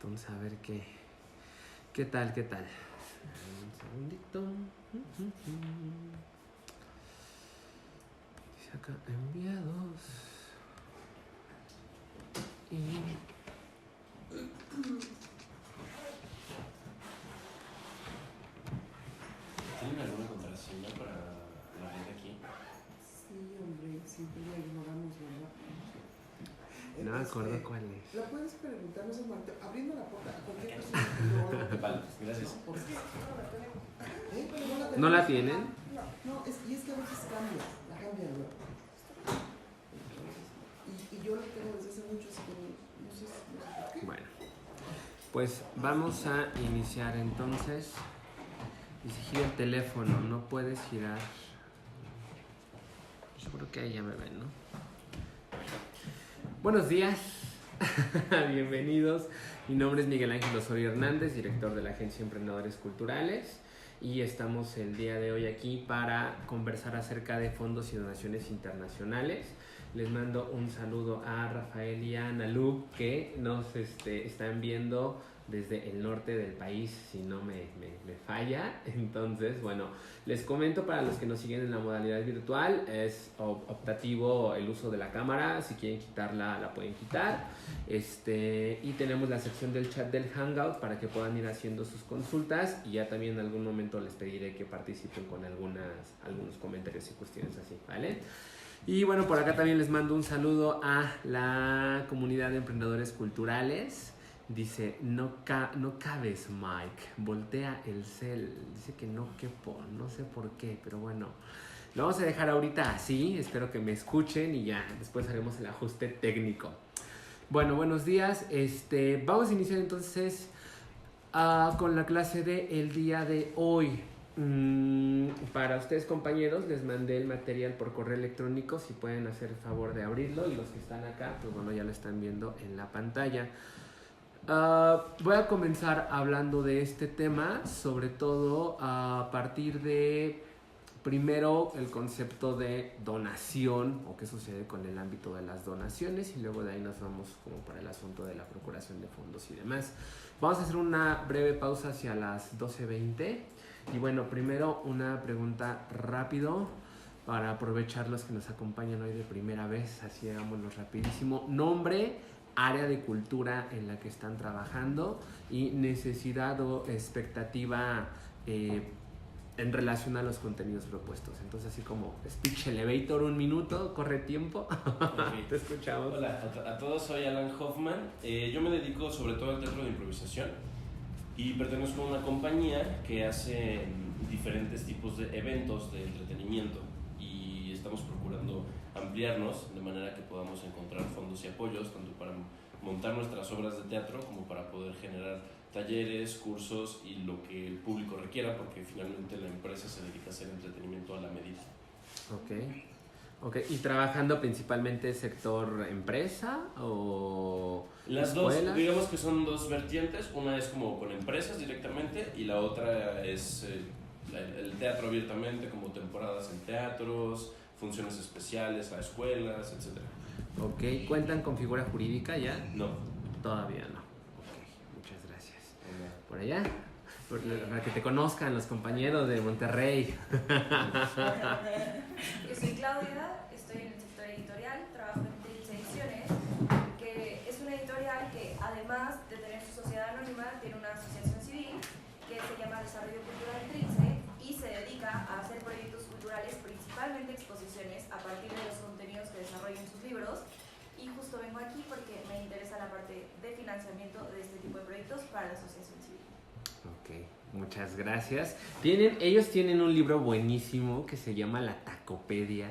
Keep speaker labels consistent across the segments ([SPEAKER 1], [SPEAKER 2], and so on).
[SPEAKER 1] entonces a ver qué tal. Un segundito. Dice acá enviados.
[SPEAKER 2] ¿Tienen alguna contraseña para la gente aquí?
[SPEAKER 3] Sí, hombre, siempre la ignoramos, ¿verdad?
[SPEAKER 1] No me acuerdo cuál es.
[SPEAKER 3] La puedes preguntar, no sé, Marta, abriendo la puerta a cualquier persona que no.
[SPEAKER 2] Vale, gracias.
[SPEAKER 3] ¿Por qué?
[SPEAKER 1] ¿No la tienen?
[SPEAKER 3] No, y es que a veces la cambian, ¿no? Y yo la tengo desde hace mucho, así que no sé por qué.
[SPEAKER 1] Bueno, pues vamos a iniciar entonces. Dice, gira el teléfono, no puedes girar. Seguro que ahí ya me ven, ¿no? Buenos días, bienvenidos. Mi nombre es Miguel Ángel Osorio Hernández, director de la Agencia Emprendedores Culturales. Y estamos el día de hoy aquí para conversar acerca de fondos y donaciones internacionales. Les mando un saludo a Rafael y a Analu, que nos están viendo desde el norte del país, si no me falla. Entonces, bueno, les comento para los que nos siguen en la modalidad virtual, es optativo el uso de la cámara. Si quieren quitarla, la pueden quitar. Y tenemos la sección del chat del Hangout para que puedan ir haciendo sus consultas, y ya también en algún momento les pediré que participen con algunos comentarios y cuestiones así, ¿vale? Y bueno, por acá también les mando un saludo a la comunidad de emprendedores culturales. Dice, no cabes, Mike, voltea el cel. Dice que no quepo, no sé por qué, pero bueno, lo vamos a dejar ahorita así. Espero que me escuchen y ya después haremos el ajuste técnico. Bueno, buenos días. Vamos a iniciar entonces con la clase del día de hoy. Para ustedes, compañeros, les mandé el material por correo electrónico, si pueden hacer el favor de abrirlo, y los que están acá, pues bueno, ya lo están viendo en la pantalla. Voy a comenzar hablando de este tema, sobre todo a partir de, primero, el concepto de donación o qué sucede con el ámbito de las donaciones, y luego de ahí nos vamos como para el asunto de la procuración de fondos y demás. Vamos a hacer una breve pausa hacia las 12:20. Y bueno, primero una pregunta rápido para aprovechar los que nos acompañan hoy de primera vez, así hagámoslo rapidísimo. Nombre, área de cultura en la que están trabajando y necesidad o expectativa en relación a los contenidos propuestos. Entonces, así como speech elevator, 1 minuto, corre tiempo. Okay. Te escuchamos.
[SPEAKER 2] Hola a todos, soy Alan Hoffman. Yo me dedico sobre todo al teatro de improvisación y pertenezco a una compañía que hace diferentes tipos de eventos de entretenimiento, y estamos procurando ampliarnos de manera que podamos encontrar fondos y apoyos tanto para montar nuestras obras de teatro como para poder generar talleres, cursos y lo que el público requiera, porque finalmente la empresa se dedica a hacer entretenimiento a la medida.
[SPEAKER 1] Ok, ¿y trabajando principalmente sector empresa o
[SPEAKER 2] las
[SPEAKER 1] escuela?
[SPEAKER 2] Dos, digamos que son dos vertientes. Una es como con empresas directamente y la otra es el teatro abiertamente, como temporadas en teatros, funciones especiales a escuelas, etc.
[SPEAKER 1] Ok, ¿cuentan con figura jurídica ya?
[SPEAKER 2] No.
[SPEAKER 1] Todavía no. Ok, muchas gracias. ¿Por allá? Para que te conozcan los compañeros de Monterrey.
[SPEAKER 4] Yo soy Claudia, estoy en el sector editorial, trabajo en Trilce Ediciones, que es una editorial que además de tener su sociedad anónima, tiene una asociación civil que se llama Desarrollo Cultural Trilce y se dedica a hacer proyectos culturales, principalmente exposiciones, a partir de los contenidos que desarrollan sus libros. Y justo vengo aquí porque me interesa la parte de financiamiento de este tipo de proyectos para la asociación civil.
[SPEAKER 1] Ok, muchas gracias. Ellos tienen un libro buenísimo que se llama La Tacopedia.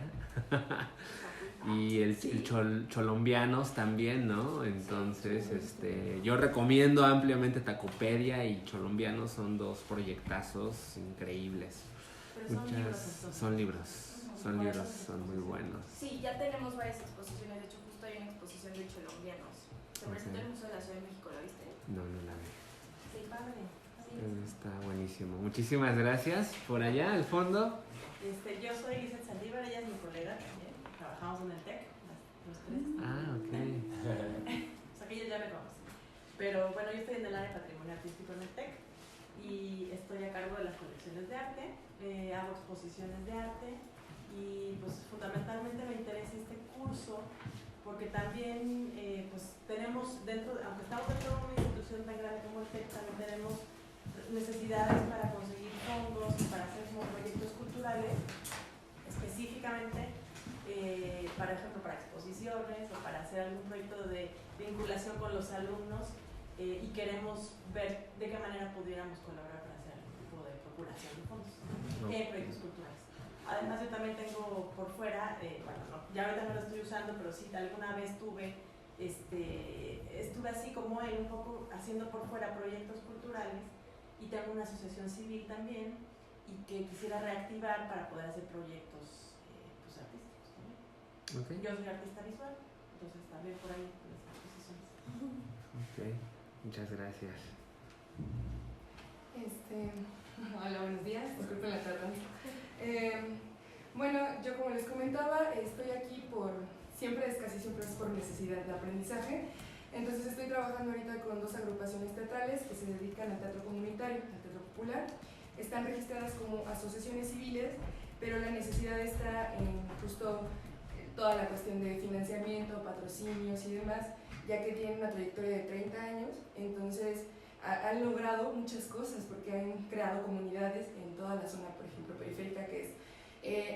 [SPEAKER 1] Y el Cholombianos también, ¿no? Entonces, yo recomiendo ampliamente Tacopedia y Cholombianos, son dos proyectazos increíbles. Son libros, son muy buenos.
[SPEAKER 4] Sí, ya tenemos varias exposiciones, de hecho justo hay una exposición de Cholombianos. Se presentó en el Museo de la Ciudad de México, ¿lo viste?
[SPEAKER 1] No la vi.
[SPEAKER 4] Sí, padre.
[SPEAKER 1] Está buenísimo. Muchísimas gracias. Por allá, al fondo.
[SPEAKER 5] Yo soy Lizeth Saldívar, ella es mi colega también. Trabajamos en el TEC, los tres.
[SPEAKER 1] Ah, ok.
[SPEAKER 5] O sea que ellos ya me conocen. Pero bueno, yo estoy en el área de patrimonio artístico en el TEC y estoy a cargo de las colecciones de arte, hago exposiciones de arte y pues fundamentalmente me interesa este curso porque también pues tenemos dentro, aunque estamos dentro de una institución tan grande como el TEC, también tenemos necesidades para conseguir fondos y para hacer como proyectos culturales específicamente, por ejemplo, para exposiciones o para hacer algún proyecto de vinculación con los alumnos y queremos ver de qué manera pudiéramos colaborar para hacer algún tipo de procuración de fondos en proyectos culturales. Además, yo también tengo por fuera, bueno, no, ya ahorita no lo estoy usando, pero sí, alguna vez estuve así como él, un poco haciendo por fuera proyectos culturales y tengo una asociación civil también y que quisiera reactivar para poder hacer proyectos pues, artísticos también.
[SPEAKER 1] Okay.
[SPEAKER 5] Yo soy artista visual, entonces también por ahí con las exposiciones.
[SPEAKER 1] Ok, muchas gracias.
[SPEAKER 6] Hola, buenos días, disculpen la tardanza. Bueno, yo como les comentaba, estoy aquí casi siempre es por necesidad de aprendizaje. Entonces estoy trabajando ahorita con 2 agrupaciones teatrales que se dedican al teatro comunitario, al teatro popular. Están registradas como asociaciones civiles, pero la necesidad está en justo toda la cuestión de financiamiento, patrocinios y demás, ya que tienen una trayectoria de 30 años, entonces han logrado muchas cosas porque han creado comunidades en toda la zona, por ejemplo, periférica, que es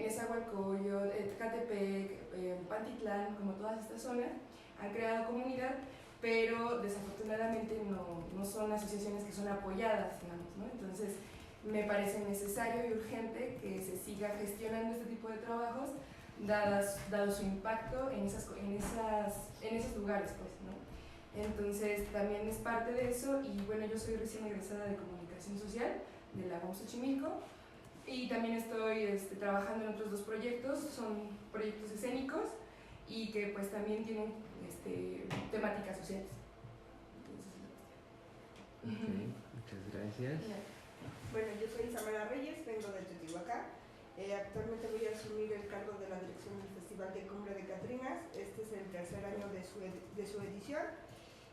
[SPEAKER 6] Nezahualcóyotl, Catepec, Pantitlán, como todas estas zonas, han creado comunidad, pero desafortunadamente no son asociaciones que son apoyadas, digamos, ¿no? Entonces me parece necesario y urgente que se siga gestionando este tipo de trabajos, dado su impacto en esos lugares, pues, ¿no? Entonces también es parte de eso y bueno, yo soy recién egresada de comunicación social de la UAM Xochimilco y también estoy trabajando en otros 2 proyectos, son proyectos escénicos y que pues también tienen temáticas sociales. Entonces,
[SPEAKER 1] Okay, muchas gracias.
[SPEAKER 3] Bueno, yo soy Samara Reyes, vengo de Teotihuacán. Actualmente voy a asumir el cargo de la dirección del Festival de Cumbre de Catrinas. Este es el 3er año de su edición.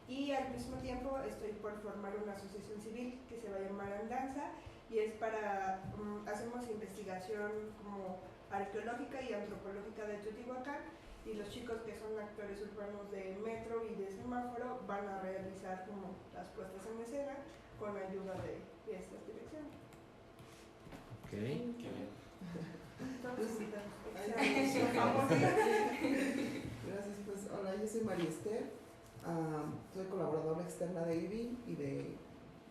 [SPEAKER 3] Y al mismo tiempo estoy por formar una asociación civil que se va a llamar Andanza y es para, hacemos investigación como arqueológica y antropológica de Teotihuacán y los chicos que son actores urbanos de metro y de semáforo van a realizar como las puestas en escena con ayuda de estas direcciones.
[SPEAKER 1] Ok.
[SPEAKER 2] Qué bien.
[SPEAKER 3] Entonces,
[SPEAKER 7] Gracias, pues hola, yo soy María Esther, soy colaboradora externa de IBI y de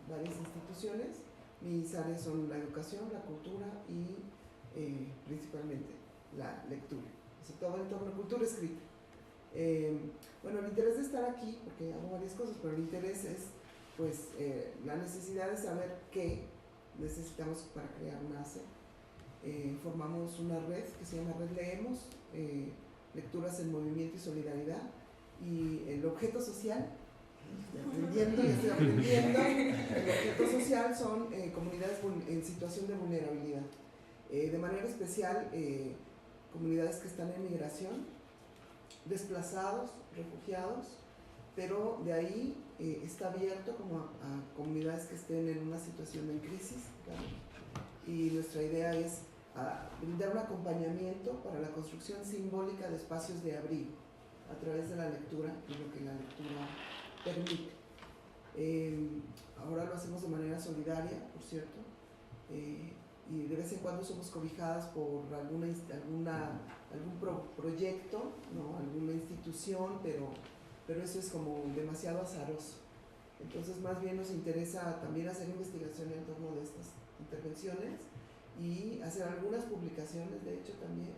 [SPEAKER 7] varias instituciones. Mis áreas son la educación, la cultura y principalmente la lectura, todo en torno a cultura escrita. Bueno, el interés de estar aquí, porque hago varias cosas, pero el interés es pues la necesidad de saber qué necesitamos para crear una ACE. Formamos una red que se llama Red Leemos, Lecturas en Movimiento y Solidaridad, y el objeto social, estoy aprendiendo, el objeto social son comunidades en situación de vulnerabilidad, de manera especial comunidades que están en migración, desplazados, refugiados, pero de ahí está abierto como a comunidades que estén en una situación de crisis, claro. Y nuestra idea es brindar un acompañamiento para la construcción simbólica de espacios de abrigo a través de la lectura y lo que la lectura permite. Ahora lo hacemos de manera solidaria, por cierto, y de vez en cuando somos cobijadas por algún proyecto, ¿no? Alguna institución, pero eso es como demasiado azaroso. Entonces más bien nos interesa también hacer investigación en torno de estas intervenciones y hacer algunas publicaciones, de hecho también,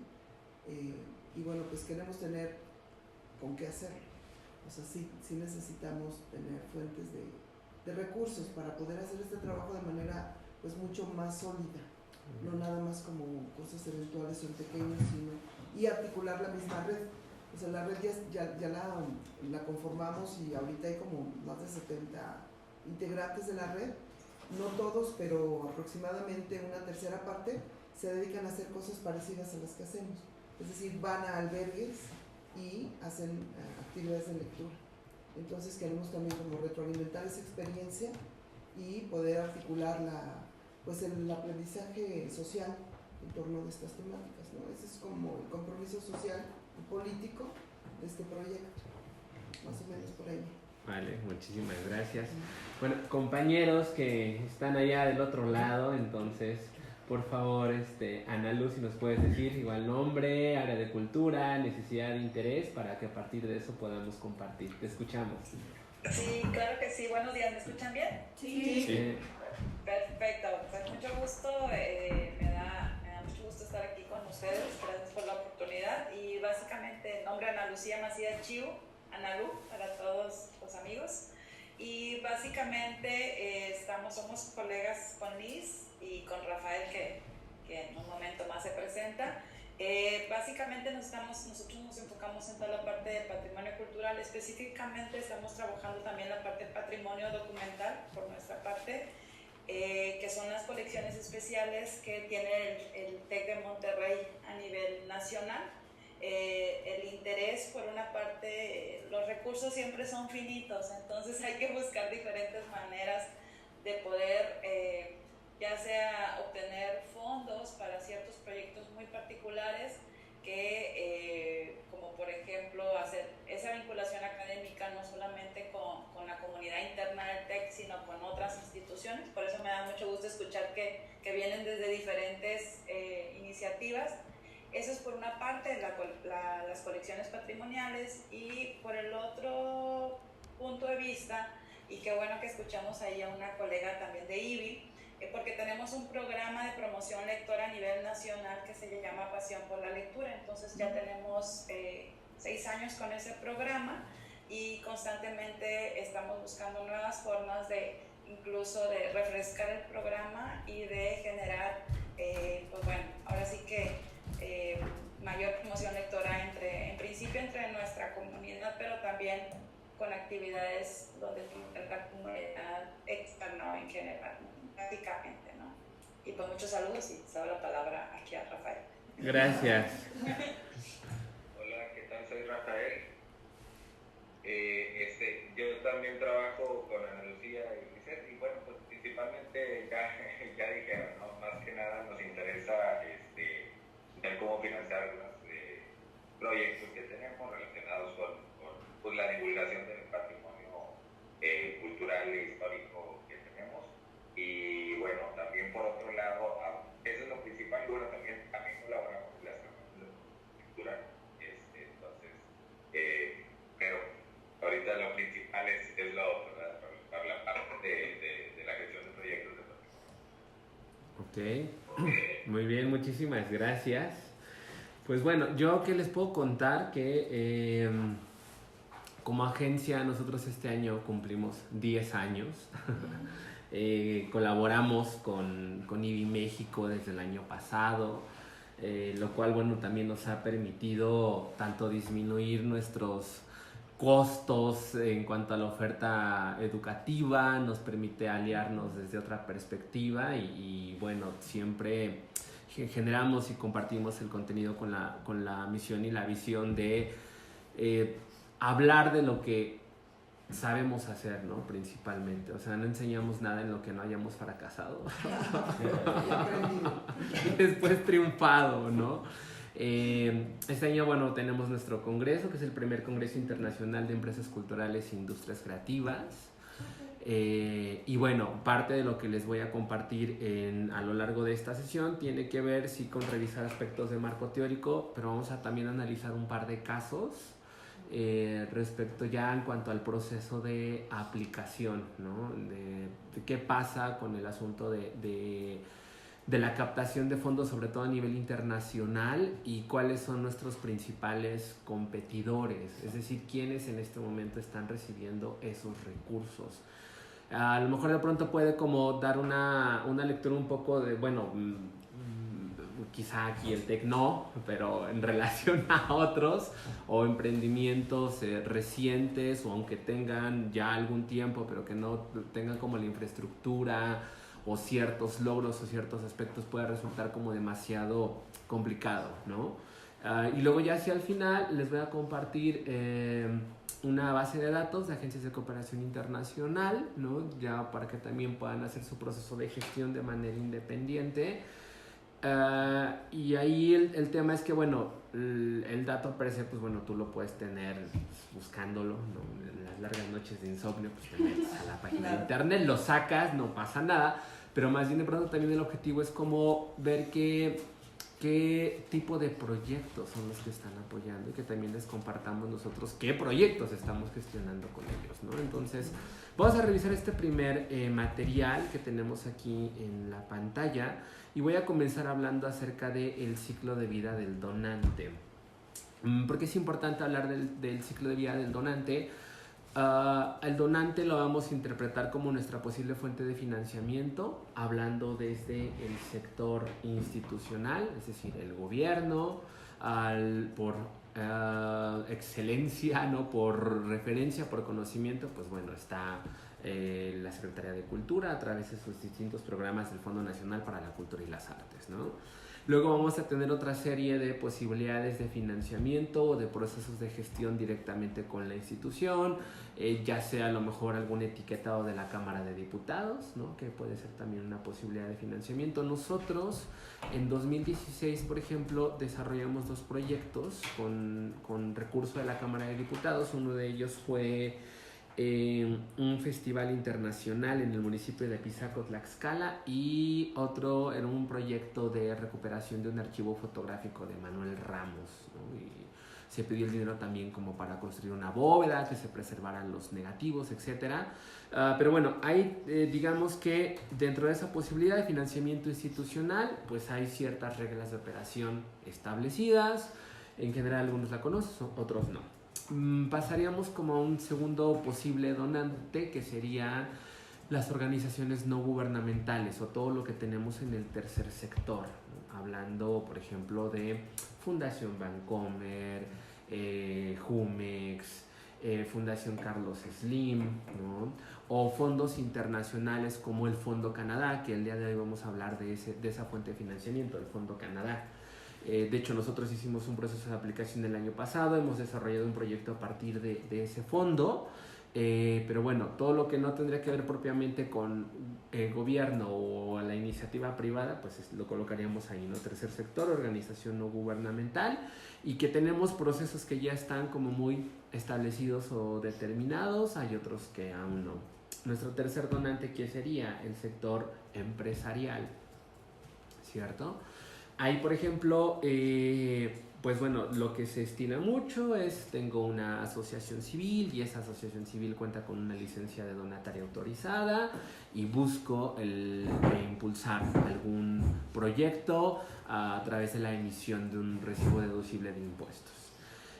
[SPEAKER 7] y bueno, pues queremos tener con qué hacerlo. O sea, sí necesitamos tener fuentes de recursos para poder hacer este trabajo de manera pues mucho más sólida, no nada más como cosas eventuales o pequeños, y articular la misma red. O sea, la red ya la conformamos y ahorita hay como más de 70 integrantes de la red, no todos, pero aproximadamente una tercera parte se dedican a hacer cosas parecidas a las que hacemos, es decir, van a albergues y hacen actividades de lectura. Entonces queremos también como retroalimentar esa experiencia y poder articular el aprendizaje social en torno de estas temáticas, ¿no? Ese es como el compromiso social y político de este proyecto, más o menos por ahí.
[SPEAKER 1] Vale, muchísimas gracias. Bueno, compañeros que están allá del otro lado, entonces, por favor, Ana Luz, si nos puedes decir igual nombre, área de cultura, necesidad de interés, para que a partir de eso podamos compartir. Te escuchamos.
[SPEAKER 8] Sí, claro que sí. Buenos días, ¿me escuchan bien?
[SPEAKER 1] Sí.
[SPEAKER 8] Perfecto, pues mucho gusto, me da mucho gusto estar aquí con ustedes, gracias por la oportunidad y básicamente nombre Ana Lucía Macías Chiu, Ana Lu para todos los amigos y básicamente somos colegas con Liz y con Rafael que en un momento más se presenta. Básicamente nosotros nos enfocamos en toda la parte de patrimonio cultural, específicamente estamos trabajando también la parte de patrimonio documental por nuestra parte, que son las colecciones especiales que tiene el TEC de Monterrey a nivel nacional. El interés, por una parte, los recursos siempre son finitos, entonces hay que buscar diferentes maneras de poder ya sea obtener fondos para ciertos proyectos muy particulares como por ejemplo hacer esa vinculación académica no solamente con la comunidad interna del TEC, sino con otras instituciones. Por eso me da mucho gusto escuchar que vienen desde diferentes iniciativas. Eso es por una parte las colecciones patrimoniales y por el otro punto de vista, y qué bueno que escuchamos ahí a una colega también de IBI, porque tenemos un programa de promoción lectora a nivel nacional que se llama Pasión por la Lectura. Entonces ya tenemos 6 años con ese programa y constantemente estamos buscando nuevas formas incluso de refrescar el programa y de generar, pues bueno, ahora sí que mayor promoción lectora en principio entre nuestra comunidad, pero también con actividades donde la comunidad externa en general, prácticamente, ¿no? Y pues muchos saludos y cedo la palabra aquí a Rafael.
[SPEAKER 1] Gracias.
[SPEAKER 9] Hola, ¿qué tal? Soy Rafael. Yo también trabajo con Ana Lucía y Lisette, y bueno, pues principalmente ya dijeron, ¿no? Más que nada nos interesa ver cómo financiar algunos proyectos que tenemos relacionados con pues, la divulgación del patrimonio cultural e histórico que tenemos. Y bueno, también por otro lado, eso es lo principal, y bueno, también colaboramos con las campañas de cultura. Entonces, pero ahorita lo principal es lo otro, ¿verdad? Para la parte de la gestión de proyectos de patrimonio.
[SPEAKER 1] Ok, muy bien, muchísimas gracias. Pues bueno, yo que les puedo contar que como agencia nosotros este año cumplimos 10 años. Colaboramos con IBI México desde el año pasado, lo cual bueno también nos ha permitido tanto disminuir nuestros costos en cuanto a la oferta educativa, nos permite aliarnos desde otra perspectiva y bueno, siempre generamos y compartimos el contenido con la misión y la visión de hablar de lo que sabemos hacer, ¿no? Principalmente, o sea, no enseñamos nada en lo que no hayamos fracasado y después triunfado, ¿no? Este año, bueno, tenemos nuestro congreso, que es el primer Congreso Internacional de Empresas Culturales e Industrias Creativas. Y bueno, parte de lo que les voy a compartir a lo largo de esta sesión tiene que ver, sí, con revisar aspectos de marco teórico, pero vamos a también analizar un par de casos respecto ya en cuanto al proceso de aplicación, ¿no? De qué pasa con el asunto de la captación de fondos, sobre todo a nivel internacional, y cuáles son nuestros principales competidores, es decir, quiénes en este momento están recibiendo esos recursos. A lo mejor de pronto puede como dar una lectura un poco de, bueno, quizá aquí el TEC no, pero en relación a otros o emprendimientos recientes, o aunque tengan ya algún tiempo, pero que no tengan como la infraestructura o ciertos logros o ciertos aspectos, puede resultar como demasiado complicado, ¿no? Y luego ya hacia el final les voy a compartir una base de datos de agencias de cooperación internacional, ¿no? Ya para que también puedan hacer su proceso de gestión de manera independiente. Y ahí el tema es que, bueno, el dato per se, pues bueno, tú lo puedes tener buscándolo, ¿no? En las largas noches de insomnio, pues te metes a la página de internet, lo sacas, no pasa nada, pero más bien de pronto también el objetivo es como ver qué tipo de proyectos son los que están apoyando y que también les compartamos nosotros qué proyectos estamos gestionando con ellos, ¿no? Entonces, vamos a revisar este primer material que tenemos aquí en la pantalla y voy a comenzar hablando acerca del ciclo de vida del donante. ¿Por qué es importante hablar del ciclo de vida del donante? El donante lo vamos a interpretar como nuestra posible fuente de financiamiento, hablando desde el sector institucional, es decir, el gobierno, por excelencia, ¿no? Por referencia, por conocimiento, pues bueno, está la Secretaría de Cultura a través de sus distintos programas del Fondo Nacional para la Cultura y las Artes, ¿no? Luego vamos a tener otra serie de posibilidades de financiamiento o de procesos de gestión directamente con la institución, ya sea a lo mejor algún etiquetado de la Cámara de Diputados, ¿no? Que puede ser también una posibilidad de financiamiento. Nosotros en 2016, por ejemplo, desarrollamos 2 proyectos con recurso de la Cámara de Diputados. Uno de ellos fue un festival internacional en el municipio de Pisaco, Tlaxcala, y otro era un proyecto de recuperación de un archivo fotográfico de Manuel Ramos, ¿no? Y se pidió el dinero también como para construir una bóveda, que se preservaran los negativos, etcétera. Pero bueno, hay, digamos que dentro de esa posibilidad de financiamiento institucional, pues hay ciertas reglas de operación establecidas. En general algunos la conocen, otros no. Pasaríamos como a un segundo posible donante, que serían las organizaciones no gubernamentales o todo lo que tenemos en el tercer sector, ¿no? Hablando, por ejemplo, de Fundación Bancomer, Jumex, Fundación Carlos Slim, ¿no? O fondos internacionales como el Fondo Canadá, que el día de hoy vamos a hablar de esa fuente de financiamiento, el Fondo Canadá. De hecho, nosotros hicimos un proceso de aplicación el año pasado, hemos desarrollado un proyecto a partir de ese fondo, pero bueno, todo lo que no tendría que ver propiamente con el gobierno o la iniciativa privada, pues lo colocaríamos ahí, ¿no? Tercer sector, organización no gubernamental, y que tenemos procesos que ya están como muy establecidos o determinados, hay otros que aún no. Nuestro tercer donante, ¿qué sería? El sector empresarial, ¿cierto? Ahí, por ejemplo, pues bueno, lo que se estila mucho es, tengo una asociación civil y esa asociación civil cuenta con una licencia de donataria autorizada y busco impulsar algún proyecto a través de la emisión de un recibo deducible de impuestos.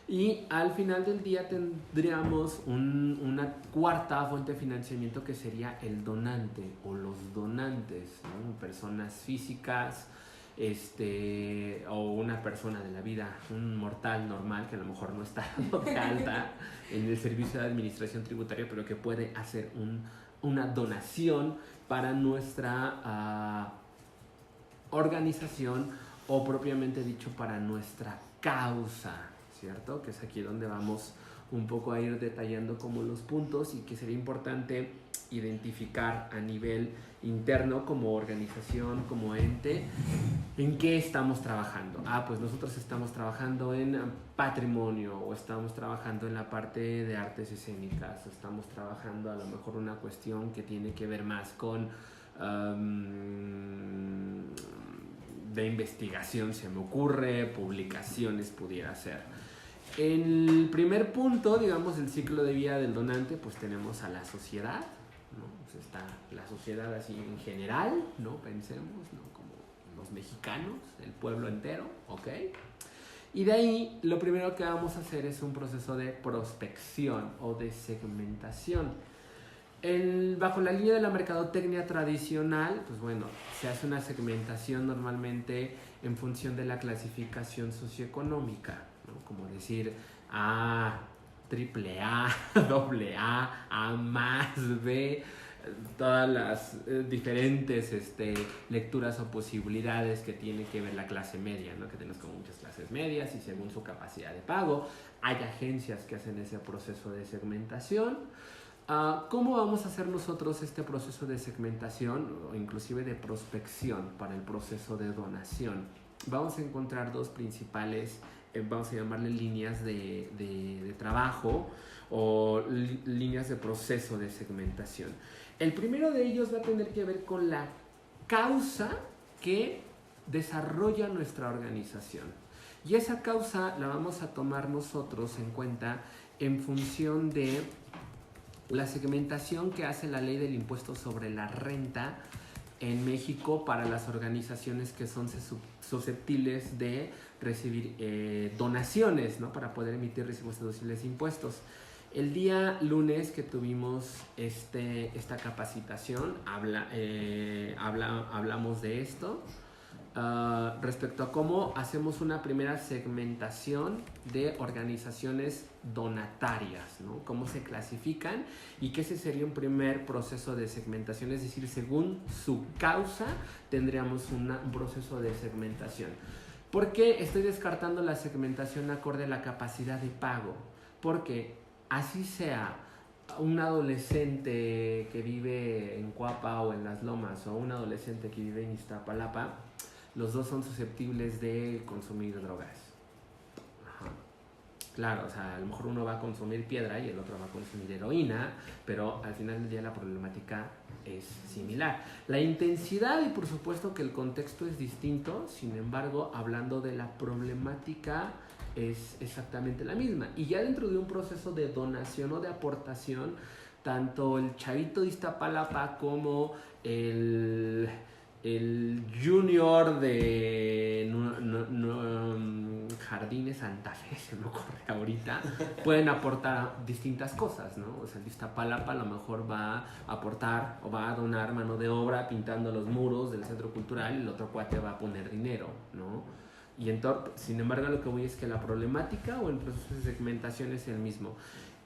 [SPEAKER 1] Y al final del día tendríamos una cuarta fuente de financiamiento que sería el donante o los donantes, ¿no? Personas físicas, o una persona de la vida, un mortal normal que a lo mejor no está de alta en el servicio de administración tributaria, pero que puede hacer una donación para nuestra organización o propiamente dicho para nuestra causa, ¿cierto? Que es aquí donde vamos un poco a ir detallando como los puntos y que sería importante identificar a nivel interno como organización, como ente, en qué estamos trabajando. Pues nosotros estamos trabajando en patrimonio o estamos trabajando en la parte de artes escénicas o estamos trabajando a lo mejor una cuestión que tiene que ver más con de investigación, se me ocurre, publicaciones pudiera ser. En el primer punto, digamos, el ciclo de vida del donante, pues tenemos a la sociedad, ¿no? Pues está la sociedad así en general, ¿no? Pensemos, ¿no? Como los mexicanos, el pueblo entero, ¿ok? Y de ahí, lo primero que vamos a hacer es un proceso de prospección o de segmentación. Bajo la línea de la mercadotecnia tradicional, pues bueno, se hace una segmentación normalmente en función de la clasificación socioeconómica, ¿no? Como decir A, triple A, doble A, A más, B, todas las diferentes lecturas o posibilidades que tiene que ver la clase media, ¿no? Que tenemos como muchas clases medias y según su capacidad de pago. Hay agencias que hacen ese proceso de segmentación. ¿Cómo vamos a hacer nosotros este proceso de segmentación o inclusive de prospección para el proceso de donación? Vamos a encontrar dos principales, vamos a llamarle líneas de trabajo o líneas de proceso de segmentación. El primero de ellos va a tener que ver con la causa que desarrolla nuestra organización. Y esa causa la vamos a tomar nosotros en cuenta en función de la segmentación que hace la ley del impuesto sobre la renta en México para las organizaciones que son susceptibles de recibir donaciones, ¿no? Para poder emitir recibos deducibles de impuestos. El día lunes que tuvimos esta capacitación, hablamos de esto respecto a cómo hacemos una primera segmentación de organizaciones donatarias, ¿no? Cómo se clasifican y que ese sería un primer proceso de segmentación, es decir, según su causa tendríamos un proceso de segmentación. ¿Por qué estoy descartando la segmentación acorde a la capacidad de pago? Porque así sea un adolescente que vive en Coapa o en Las Lomas o un adolescente que vive en Iztapalapa, los dos son susceptibles de consumir drogas. Ajá. Claro, o sea, a lo mejor uno va a consumir piedra y el otro va a consumir heroína, pero al final del día la problemática es similar. La intensidad y por supuesto que el contexto es distinto, sin embargo, hablando de la problemática es exactamente la misma. Y ya dentro de un proceso de donación o de aportación, tanto el chavito de Iztapalapa como el junior de Jardines Santa Fe, se me ocurre ahorita, pueden aportar distintas cosas, ¿no? O sea, el de Iztapalapa a lo mejor va a aportar o va a donar mano de obra pintando los muros del centro cultural y el otro cuate va a poner dinero, ¿no? Y sin embargo, lo que voy es que la problemática o el proceso de segmentación es el mismo.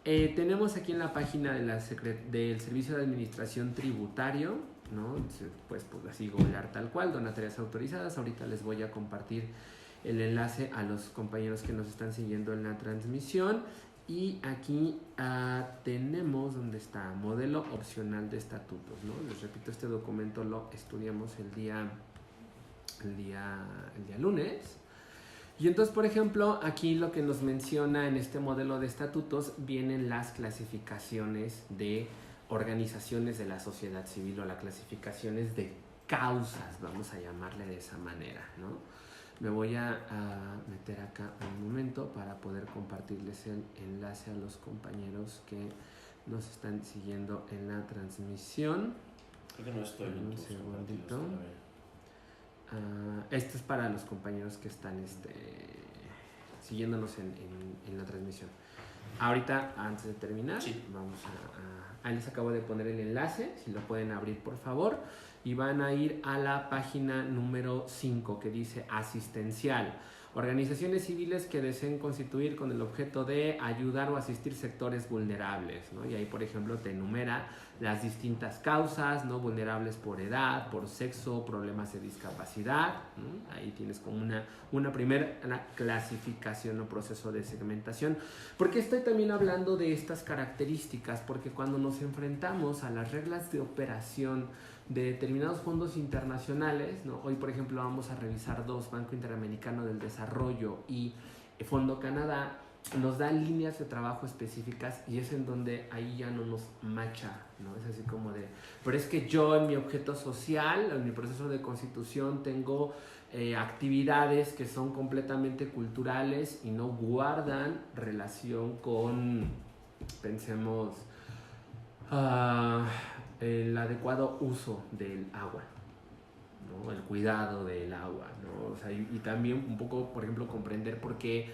[SPEAKER 1] Tenemos aquí en la página del Servicio de Administración Tributario, ¿no? Pues así googlear tal cual, donatarias autorizadas. Ahorita les voy a compartir el enlace a los compañeros que nos están siguiendo en la transmisión. Y aquí tenemos donde está modelo opcional de estatutos, ¿no? Les repito, este documento lo estudiamos el día lunes. Y entonces, por ejemplo, aquí lo que nos menciona en este modelo de estatutos vienen las clasificaciones de organizaciones de la sociedad civil o las clasificaciones de causas, vamos a llamarle de esa manera, ¿no? Me voy a meter acá un momento para poder compartirles el enlace a los compañeros que nos están siguiendo en la transmisión.
[SPEAKER 2] Creo que no estoy en
[SPEAKER 1] un segundito. Esto es para los compañeros que están siguiéndonos en la transmisión. Ahorita, antes de terminar, sí, vamos ahí les acabo de poner el enlace, si lo pueden abrir por favor, y van a ir a la página número 5 que dice asistencial. Organizaciones civiles que deseen constituir con el objeto de ayudar o asistir sectores vulnerables, ¿no? Y ahí, por ejemplo, te enumera las distintas causas, ¿no? Vulnerables por edad, por sexo, problemas de discapacidad, ¿no? Ahí tienes como una primera clasificación o proceso de segmentación. ¿Por qué estoy también hablando de estas características? Porque cuando nos enfrentamos a las reglas de operación de determinados fondos internacionales, ¿no? Hoy, por ejemplo, vamos a revisar dos, Banco Interamericano del Desarrollo y Fondo Canadá, nos dan líneas de trabajo específicas y es en donde ahí ya no nos macha, ¿no? Es así como de, pero es que yo en mi objeto social, en mi proceso de constitución tengo actividades que son completamente culturales y no guardan relación con, pensemos, el adecuado uso del agua, ¿no? El cuidado del agua, ¿no? O sea, y también un poco, por ejemplo, comprender por qué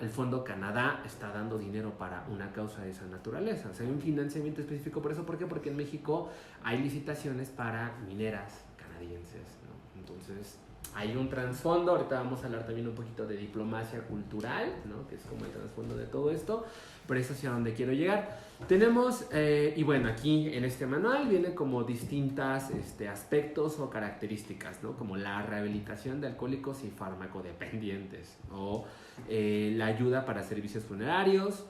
[SPEAKER 1] el Fondo Canadá está dando dinero para una causa de esa naturaleza. O sea, hay un financiamiento específico por eso. ¿Por qué? Porque en México hay licitaciones para mineras canadienses, ¿no? Entonces, hay un trasfondo. Ahorita vamos a hablar también un poquito de diplomacia cultural, ¿no? Que es como el trasfondo de todo esto, pero es hacia donde quiero llegar. Tenemos, y bueno, aquí en este manual viene como distintas aspectos o características, ¿no? Como la rehabilitación de alcohólicos y farmacodependientes, o la ayuda para servicios funerarios.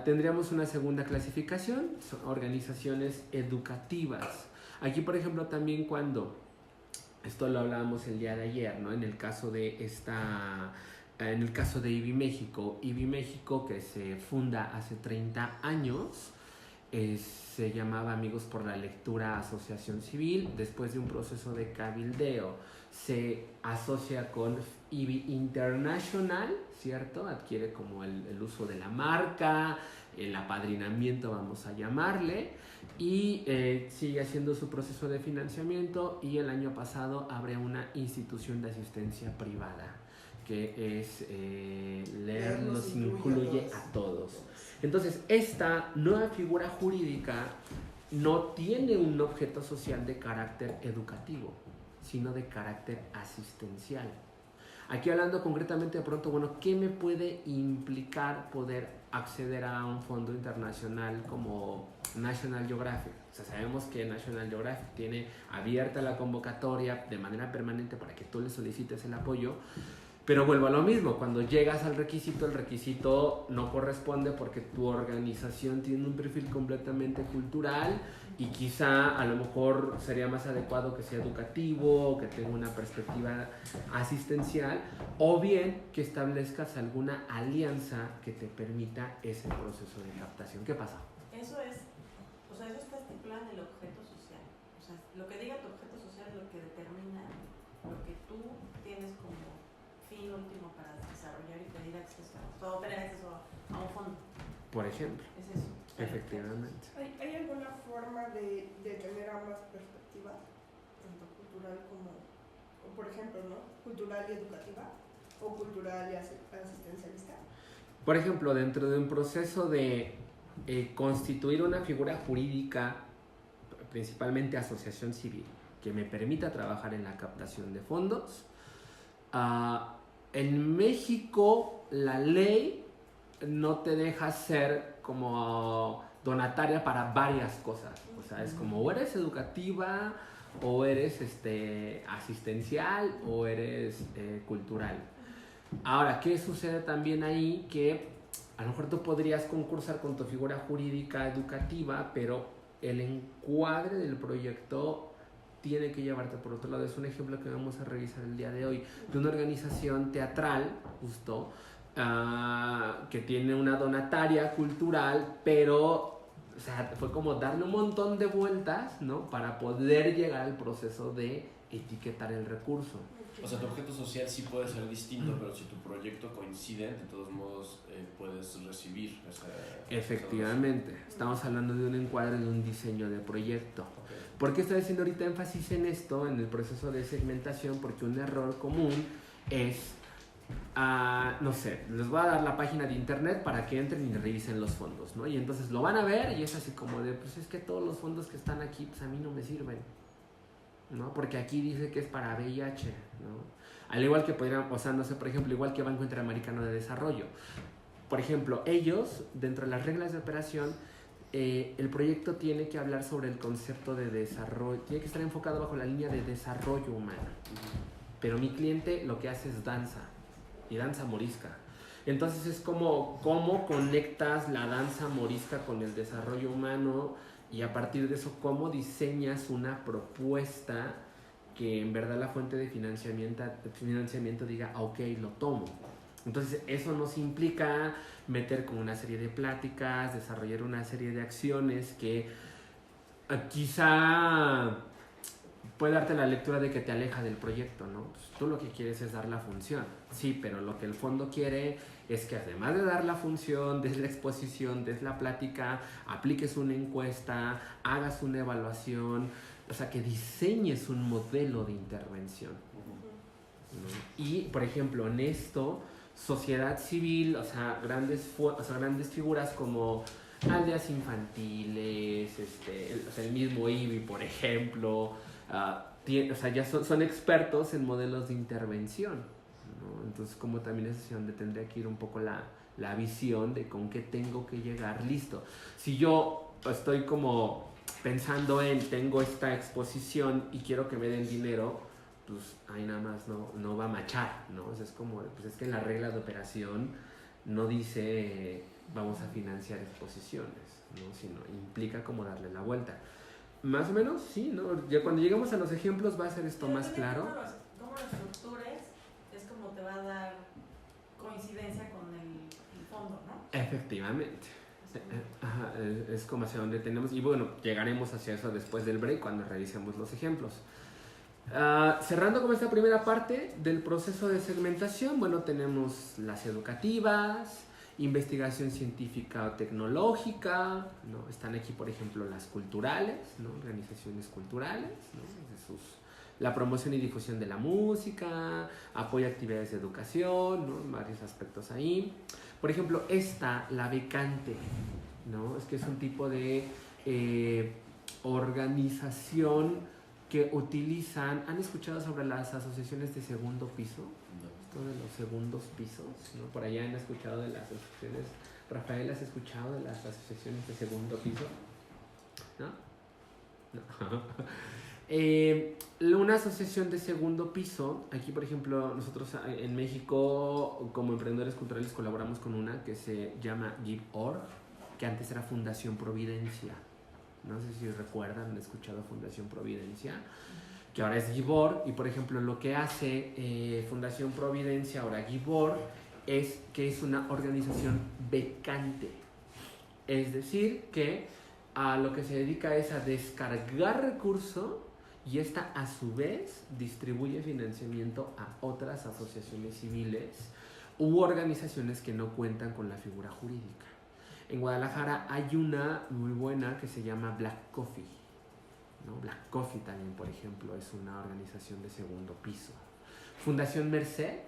[SPEAKER 1] Tendríamos una segunda clasificación, son organizaciones educativas. Aquí, por ejemplo, también cuando, esto lo hablábamos el día de ayer, ¿no? En el caso de IBI México, que se funda hace 30 años, se llamaba Amigos por la Lectura Asociación Civil. Después de un proceso de cabildeo, se asocia con IBI International, ¿cierto? Adquiere como el uso de la marca, el apadrinamiento, vamos a llamarle, y sigue haciendo su proceso de financiamiento, y el año pasado abre una institución de asistencia privada, que es Leer nos incluye a todos. Entonces, esta nueva figura jurídica no tiene un objeto social de carácter educativo, sino de carácter asistencial. Aquí hablando concretamente de pronto, bueno, ¿qué me puede implicar poder acceder a un fondo internacional como National Geographic? O sea, sabemos que National Geographic tiene abierta la convocatoria de manera permanente para que tú le solicites el apoyo, pero vuelvo a lo mismo, cuando llegas al requisito, el requisito no corresponde porque tu organización tiene un perfil completamente cultural, y quizá a lo mejor sería más adecuado que sea educativo, que tenga una perspectiva asistencial, o bien que establezcas alguna alianza que te permita ese proceso de captación. ¿Qué pasa?
[SPEAKER 5] Eso está estipulado en el objeto social. O sea, lo que diga tu objeto social es lo que determina lo que tú tienes como fin último para desarrollar y pedir acceso o tener acceso a un fondo.
[SPEAKER 1] Por ejemplo.
[SPEAKER 5] Es eso.
[SPEAKER 1] Efectivamente.
[SPEAKER 3] ¿Hay alguna forma de tener ambas perspectivas, tanto cultural como, o por ejemplo, ¿no? Cultural y educativa, o cultural y asistencialista?
[SPEAKER 1] Por ejemplo, dentro de un proceso de constituir una figura jurídica, principalmente asociación civil, que me permita trabajar en la captación de fondos, en México la ley no te deja ser como donataria para varias cosas. O sea, es como o eres educativa, o eres asistencial, o eres cultural. Ahora, ¿qué sucede también ahí? Que a lo mejor tú podrías concursar con tu figura jurídica educativa, pero el encuadre del proyecto tiene que llevarte por otro lado. Es un ejemplo que vamos a revisar el día de hoy, de una organización teatral, justo, que tiene una donataria cultural, pero o sea, fue como darle un montón de vueltas, ¿no? Para poder llegar al proceso de etiquetar el recurso.
[SPEAKER 2] O sea, tu objeto social sí puede ser distinto, pero si tu proyecto coincide, de todos modos puedes recibir esa...
[SPEAKER 1] Efectivamente, estamos hablando de un encuadre, de un diseño de proyecto.
[SPEAKER 2] Okay.
[SPEAKER 1] ¿Por qué estoy haciendo ahorita énfasis en esto, en el proceso de segmentación? Porque un error común es, no sé, les voy a dar la página de internet para que entren y revisen los fondos, ¿no? Y entonces lo van a ver y es así como de, pues es que todos los fondos que están aquí, pues a mí no me sirven, ¿no? Porque aquí dice que es para VIH, ¿no? Al igual que podrían, o sea, no sé, por ejemplo, igual que Banco Interamericano de Desarrollo. Por ejemplo, ellos, dentro de las reglas de operación, el proyecto tiene que hablar sobre el concepto de desarrollo, tiene que estar enfocado bajo la línea de desarrollo humano. Pero mi cliente lo que hace es danza, y danza morisca. Entonces es como, ¿cómo conectas la danza morisca con el desarrollo humano? Y a partir de eso, ¿cómo diseñas una propuesta que en verdad la fuente de financiamiento diga, ok, lo tomo? Entonces eso nos implica meter como una serie de pláticas, desarrollar una serie de acciones que quizá puede darte la lectura de que te aleja del proyecto, ¿no? Pues tú lo que quieres es dar la función, sí, pero lo que el fondo quiere es que además de dar la función, des la exposición, des la plática, apliques una encuesta, hagas una evaluación, o sea, que diseñes un modelo de intervención, ¿no? Y, por ejemplo, en esto, sociedad civil, o sea, grandes figuras como aldeas infantiles, o sea, el mismo IBI, por ejemplo, o sea, ya son expertos en modelos de intervención, ¿no? Entonces, como también es hacia donde tendría que ir un poco la visión de con qué tengo que llegar, listo. Si yo estoy como pensando tengo esta exposición y quiero que me den dinero, pues ahí nada más no va a machar, ¿no? O sea, es como, pues es que en la regla de operación no dice vamos a financiar exposiciones, ¿no? Sino implica como darle la vuelta. Más o menos, sí, ¿no? Ya cuando lleguemos a los ejemplos va a ser esto más claro.
[SPEAKER 5] Cómo lo estructures es como te va a dar coincidencia con el fondo, ¿no?
[SPEAKER 1] Efectivamente. Ajá, es como hacia donde tenemos, y bueno, llegaremos hacia eso después del break cuando revisemos los ejemplos. Cerrando con esta primera parte del proceso de segmentación, bueno, tenemos las educativas, investigación científica o tecnológica, ¿no? Están aquí, por ejemplo, las culturales, ¿no? Organizaciones culturales, ¿no? La promoción y difusión de la música, apoyo a actividades de educación, ¿no? Varios aspectos ahí. Por ejemplo, la becante, ¿no? Es que es un tipo de organización que utilizan. ¿Han escuchado sobre las asociaciones de segundo piso? Esto de los segundos pisos, ¿no? Por allá han escuchado de las asociaciones. Rafael, ¿has escuchado de las asociaciones de segundo piso? ¿No? Una asociación de segundo piso, aquí por ejemplo nosotros en México como emprendedores culturales colaboramos con una que se llama Give.org, que antes era Fundación Providencia. No sé si recuerdan, han escuchado Fundación Providencia, que ahora es Give.org. Y por ejemplo lo que hace Fundación Providencia, ahora Give.org, es que es una organización becante. Es decir, que a lo que se dedica es a descargar recursos y esta a su vez distribuye financiamiento a otras asociaciones civiles u organizaciones que no cuentan con la figura jurídica. En Guadalajara hay una muy buena que se llama Black Coffee, ¿no? Black Coffee también, por ejemplo, es una organización de segundo piso. Fundación Merced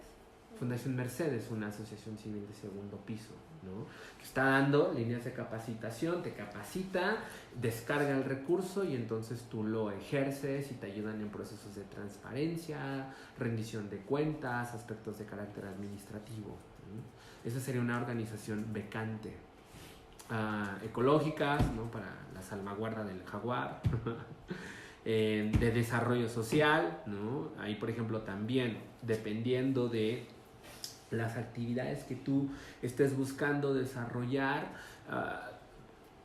[SPEAKER 1] es una asociación civil de segundo piso, ¿no? Que está dando líneas de capacitación, te capacita, descarga el recurso y entonces tú lo ejerces y te ayudan en procesos de transparencia, rendición de cuentas, aspectos de carácter administrativo, ¿no? Esa sería una organización becante. Ecológicas, ¿no? Para la salvaguarda del jaguar. De desarrollo social, ¿no? Ahí por ejemplo también, dependiendo de las actividades que tú estés buscando desarrollar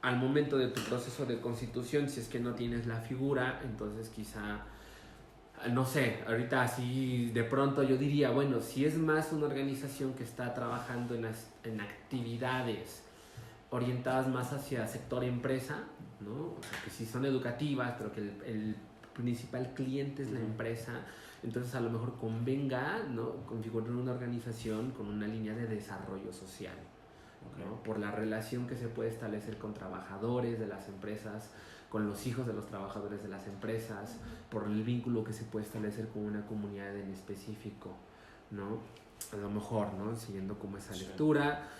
[SPEAKER 1] al momento de tu proceso de constitución, si es que no tienes la figura, entonces quizá, no sé, ahorita así de pronto yo diría, bueno, si es más una organización que está trabajando en actividades orientadas más hacia sector empresa, ¿no? O sea, que sí son educativas, pero que el principal cliente es la empresa, entonces a lo mejor convenga, ¿no? Configurar una organización con una línea de desarrollo social, ¿no? Por la relación que se puede establecer con trabajadores de las empresas, con los hijos de los trabajadores de las empresas, por el vínculo que se puede establecer con una comunidad en específico, ¿no? A lo mejor, ¿no? Siguiendo como esa lectura.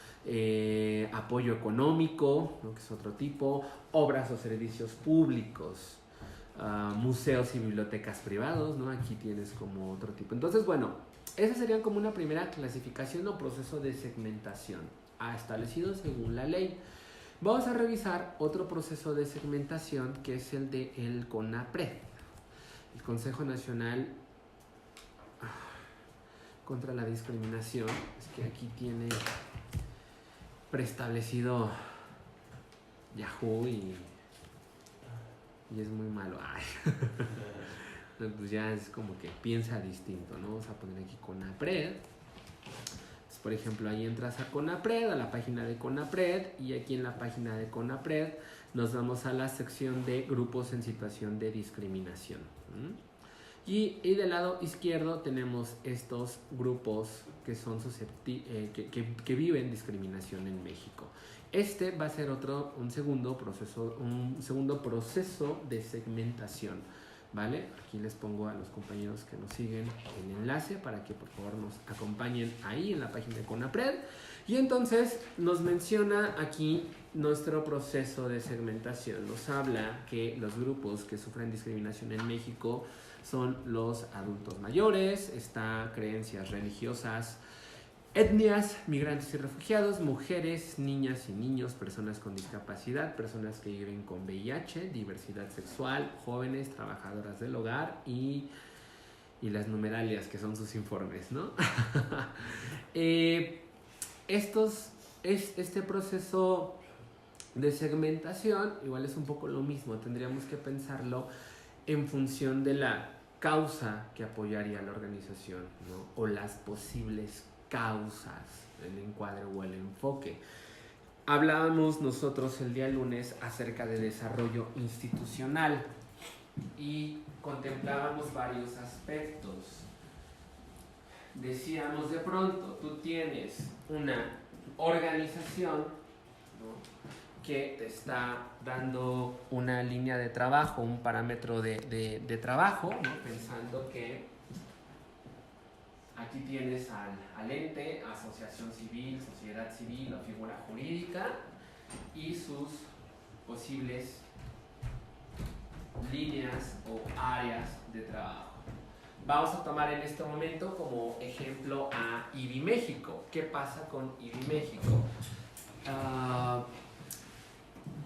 [SPEAKER 1] Apoyo económico, ¿no? Que es otro tipo, obras o servicios públicos, museos y bibliotecas privados, ¿no? Aquí tienes como otro tipo. Entonces, bueno, esa sería como una primera clasificación o proceso de segmentación establecido según la ley. Vamos a revisar otro proceso de segmentación que es el de el CONAPRED, el Consejo Nacional contra la Discriminación. Es que aquí tiene preestablecido Yahoo y es muy malo. Ay. Pues ya es como que piensa distinto, ¿no? Vamos a poner aquí CONAPRED. Entonces, por ejemplo, ahí entras a CONAPRED, a la página de CONAPRED, y aquí en la página de CONAPRED nos vamos a la sección de grupos en situación de discriminación. Y del lado izquierdo tenemos estos grupos que son que viven discriminación en México. Este va a ser un segundo proceso de segmentación, ¿vale? Aquí les pongo a los compañeros que nos siguen el enlace para que por favor nos acompañen ahí en la página de CONAPRED. Y entonces nos menciona aquí nuestro proceso de segmentación nos habla que los grupos que sufren discriminación en México son los adultos mayores, está creencias religiosas, etnias, migrantes y refugiados, mujeres, niñas y niños, personas con discapacidad, personas que viven con VIH, diversidad sexual, jóvenes, trabajadoras del hogar y las numeralias, que son sus informes, ¿no? Este proceso de segmentación igual es un poco lo mismo, tendríamos que pensarlo en función de la causa que apoyaría la organización, ¿no? O las posibles causas, el encuadre o el enfoque. Hablábamos nosotros el día lunes acerca de desarrollo institucional y contemplábamos varios aspectos. Decíamos, de pronto tú tienes una organización, ¿no?, que te está dando una línea de trabajo, un parámetro de trabajo, ¿no?, pensando que aquí tienes al ente, asociación civil, sociedad civil o figura jurídica y sus posibles líneas o áreas de trabajo. Vamos a tomar en este momento como ejemplo a IBI México. ¿Qué pasa con IBI México?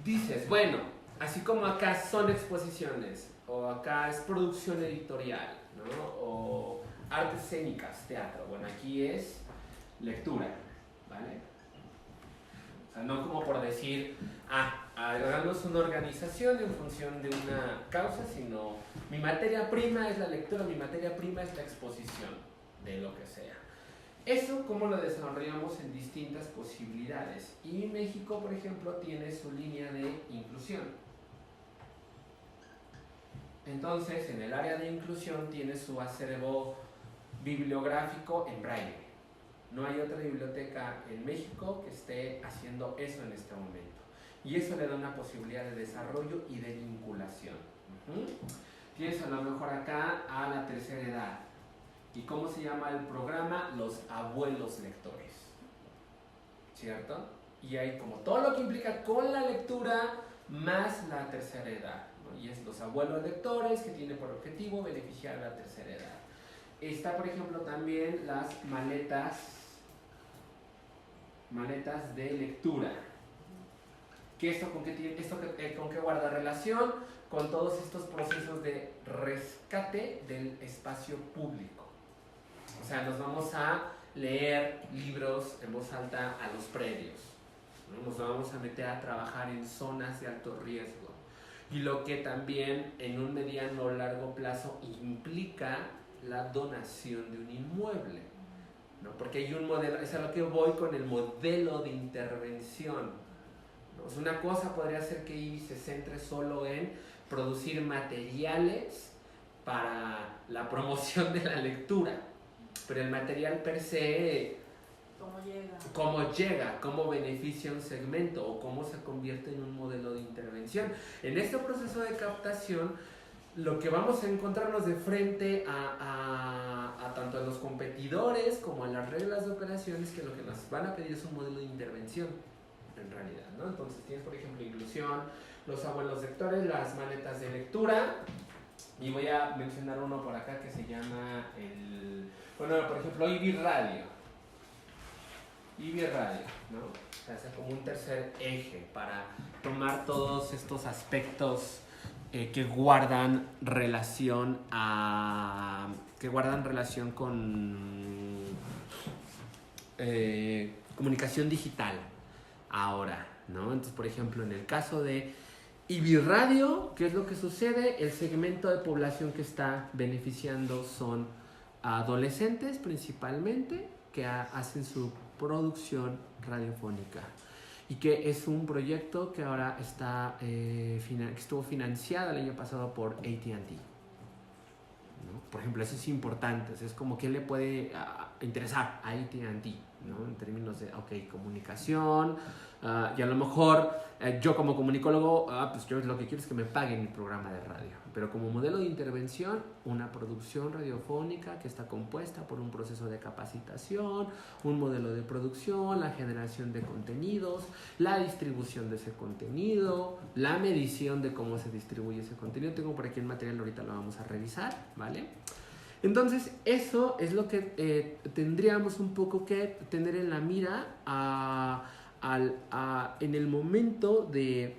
[SPEAKER 1] Dices, bueno, así como acá son exposiciones, o acá es producción editorial, ¿no?, o artes escénicas, teatro, bueno, aquí es lectura, ¿vale? O sea, no como por decir, hagamos una organización en función de una causa, sino mi materia prima es la lectura, mi materia prima es la exposición de lo que sea. Eso, ¿cómo lo desarrollamos en distintas posibilidades? Y México, por ejemplo, tiene su línea de inclusión. Entonces, en el área de inclusión tiene su acervo bibliográfico en braille. No hay otra biblioteca en México que esté haciendo eso en este momento. Y eso le da una posibilidad de desarrollo y de vinculación. Tienes a lo mejor acá a la tercera edad. ¿Y cómo se llama el programa? Los abuelos lectores, ¿cierto? Y hay como todo lo que implica con la lectura más la tercera edad, ¿no? Y es los abuelos lectores, que tiene por objetivo beneficiar a la tercera edad. Está, por ejemplo, también las maletas de lectura. ¿Con qué guarda relación? Con todos estos procesos de rescate del espacio público. O sea, nos vamos a leer libros en voz alta a los predios, ¿no? Nos vamos a meter a trabajar en zonas de alto riesgo. Y lo que también en un mediano o largo plazo implica la donación de un inmueble, ¿no? Porque hay un modelo, es a lo que voy con el modelo de intervención, ¿no? O sea, una cosa podría ser que IBI se centre solo en producir materiales para la promoción de la lectura, pero el material per se, cómo llega, cómo beneficia un segmento o cómo se convierte en un modelo de intervención. En este proceso de captación, lo que vamos a encontrarnos de frente a tanto a los competidores como a las reglas de operaciones, que lo que nos van a pedir es un modelo de intervención, en realidad, ¿no? Entonces tienes, por ejemplo, inclusión, los abuelos lectores, las maletas de lectura, y voy a mencionar uno por acá que se llama por ejemplo, IBI Radio, ¿no? O sea, es como un tercer eje para tomar todos estos aspectos que guardan relación con comunicación digital ahora, ¿no? Entonces, por ejemplo, en el caso de IBI Radio, ¿qué es lo que sucede? El segmento de población que está beneficiando son adolescentes principalmente, que hacen su producción radiofónica, y que es un proyecto que ahora que estuvo financiado el año pasado por AT&T, ¿no? Por ejemplo, eso es importante, es como que le puede interesar a AT&T, ¿no? En términos de, ok, comunicación, y a lo mejor yo como comunicólogo, pues yo lo que quiero es que me paguen mi programa de radio, pero como modelo de intervención, una producción radiofónica que está compuesta por un proceso de capacitación, un modelo de producción, la generación de contenidos, la distribución de ese contenido, la medición de cómo se distribuye ese contenido. Tengo por aquí el material, ahorita lo vamos a revisar, ¿vale? Entonces, eso es lo que tendríamos un poco que tener en la mira en el momento de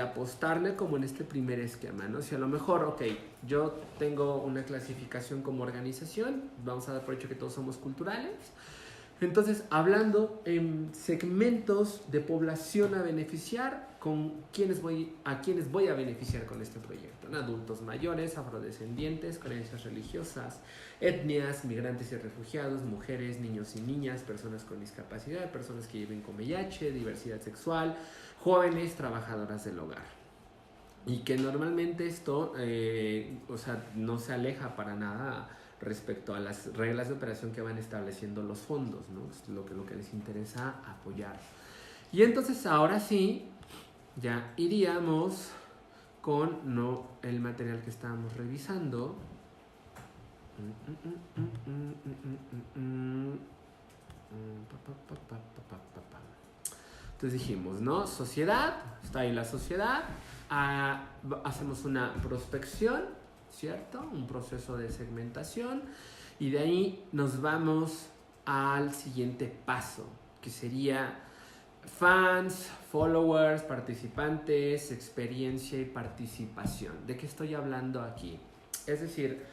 [SPEAKER 1] apostarle como en este primer esquema, ¿no? Si a lo mejor, ok, yo tengo una clasificación como organización, vamos a dar por hecho que todos somos culturales, entonces hablando en segmentos de población a beneficiar, a quienes voy a beneficiar con este proyecto, ¿no? Adultos mayores, afrodescendientes, creencias religiosas, etnias, migrantes y refugiados, mujeres, niños y niñas, personas con discapacidad, personas que viven con VIH, diversidad sexual, jóvenes, trabajadoras del hogar. Y que normalmente esto, no se aleja para nada respecto a las reglas de operación que van estableciendo los fondos, ¿no? Es lo que les interesa apoyar. Y entonces ahora sí, ya iríamos con el material que estábamos revisando. Entonces dijimos, ¿no? Sociedad, está ahí la sociedad, hacemos una prospección, ¿cierto? Un proceso de segmentación, y de ahí nos vamos al siguiente paso, que sería fans, followers, participantes, experiencia y participación. ¿De qué estoy hablando aquí? Es decir,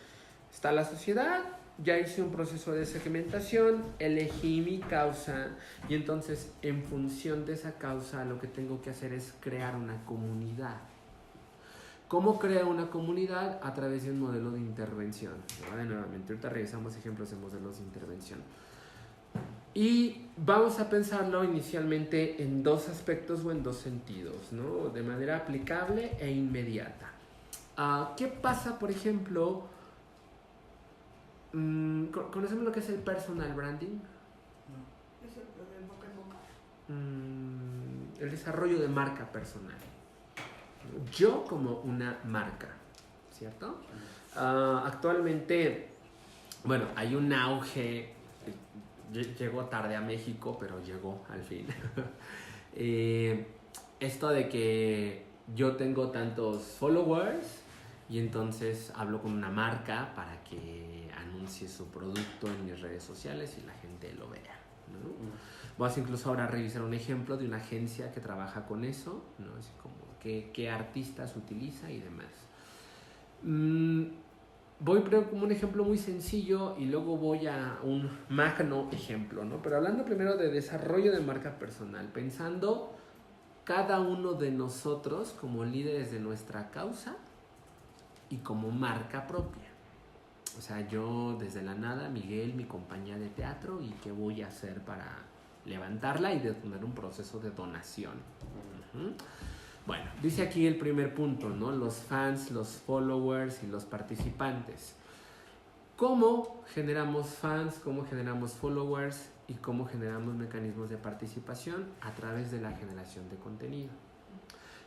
[SPEAKER 1] está la sociedad, ya hice un proceso de segmentación, elegí mi causa, y entonces en función de esa causa lo que tengo que hacer es crear una comunidad. ¿Cómo creo una comunidad? A través de un modelo de intervención. ¿Vale? Nuevamente, ahorita revisamos ejemplos de modelos de intervención. Y vamos a pensarlo inicialmente en dos aspectos o en dos sentidos, ¿no? De manera aplicable e inmediata. ¿Qué pasa, por ejemplo? ¿Conocemos lo que es el personal branding?
[SPEAKER 3] No. Es el boca en boca.
[SPEAKER 1] El desarrollo de marca personal. Yo como una marca, ¿cierto? Actualmente, bueno, hay un auge. Llegó tarde a México, pero llegó al fin. Esto de que yo tengo tantos followers y entonces hablo con una marca para que anuncie su producto en mis redes sociales y la gente lo vea, ¿no? Vamos incluso ahora a revisar un ejemplo de una agencia que trabaja con eso, ¿no? Así como qué artistas utiliza y demás. Voy como un ejemplo muy sencillo y luego voy a un magno ejemplo, ¿no? Pero hablando primero de desarrollo de marca personal, pensando cada uno de nosotros como líderes de nuestra causa y como marca propia. O sea, yo desde la nada, Miguel, mi compañía de teatro, y qué voy a hacer para levantarla y detonar un proceso de donación. Bueno, dice aquí el primer punto, ¿no? Los fans, los followers y los participantes. ¿Cómo generamos fans? ¿Cómo generamos followers? ¿Y cómo generamos mecanismos de participación? A través de la generación de contenido.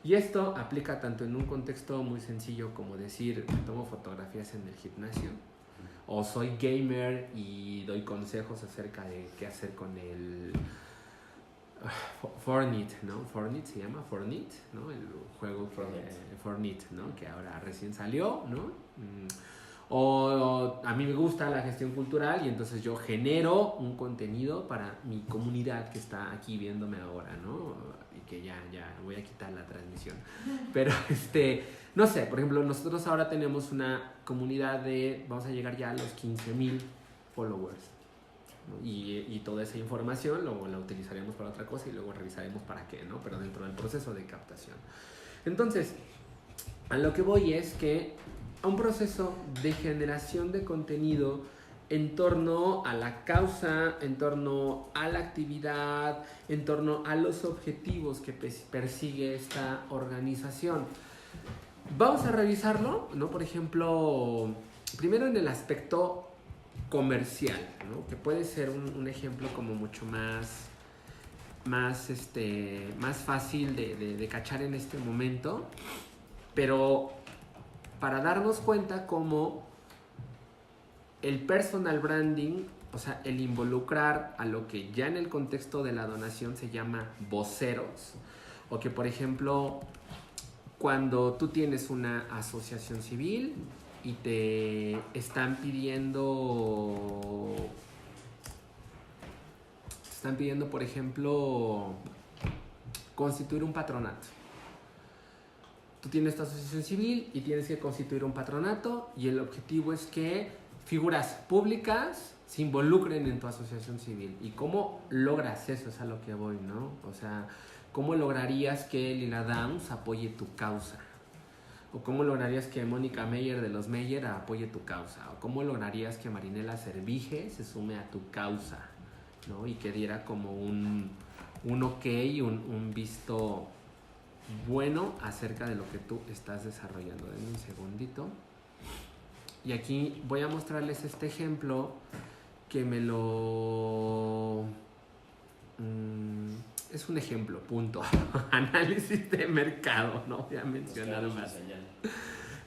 [SPEAKER 1] Y esto aplica tanto en un contexto muy sencillo como decir, tomo fotografías en el gimnasio, o soy gamer y doy consejos acerca de qué hacer con el Fortnite, ¿no? Fortnite se llama, Fortnite, ¿no? El juego Fortnite, ¿no? Que ahora recién salió, ¿no? O a mí me gusta la gestión cultural y entonces yo genero un contenido para mi comunidad que está aquí viéndome ahora, ¿no? Y que ya voy a quitar la transmisión. Pero no sé, por ejemplo, nosotros ahora tenemos una comunidad vamos a llegar ya a los 15,000 followers, ¿no? Y toda esa información luego la utilizaremos para otra cosa y luego revisaremos para qué, ¿no? Pero dentro del proceso de captación. Entonces, a lo que voy es que a un proceso de generación de contenido en torno a la causa, en torno a la actividad, en torno a los objetivos que persigue esta organización. Vamos a revisarlo, ¿no? Por ejemplo, primero en el aspecto comercial, ¿no? Que puede ser un ejemplo como mucho más fácil de cachar en este momento, pero para darnos cuenta cómo el personal branding, o sea, el involucrar a lo que ya en el contexto de la donación se llama voceros, o que por ejemplo cuando tú tienes una asociación civil y te están pidiendo, por ejemplo, constituir un patronato. Tú tienes tu asociación civil y tienes que constituir un patronato, y el objetivo es que figuras públicas se involucren en tu asociación civil. ¿Y cómo logras eso? Es a lo que voy, ¿no? O sea, ¿cómo lograrías que Lila Downs apoye tu causa? ¿O cómo lograrías que Mónica Meyer de los Meyer apoye tu causa? ¿O cómo lograrías que Marinela Servige se sume a tu causa, ¿no? Y que diera como un ok, un visto bueno acerca de lo que tú estás desarrollando. Denme un segundito. Y aquí voy a mostrarles este ejemplo que me lo... es un ejemplo, punto. Análisis de mercado, no voy a mencionar más.
[SPEAKER 2] Nos quedamos sin señal.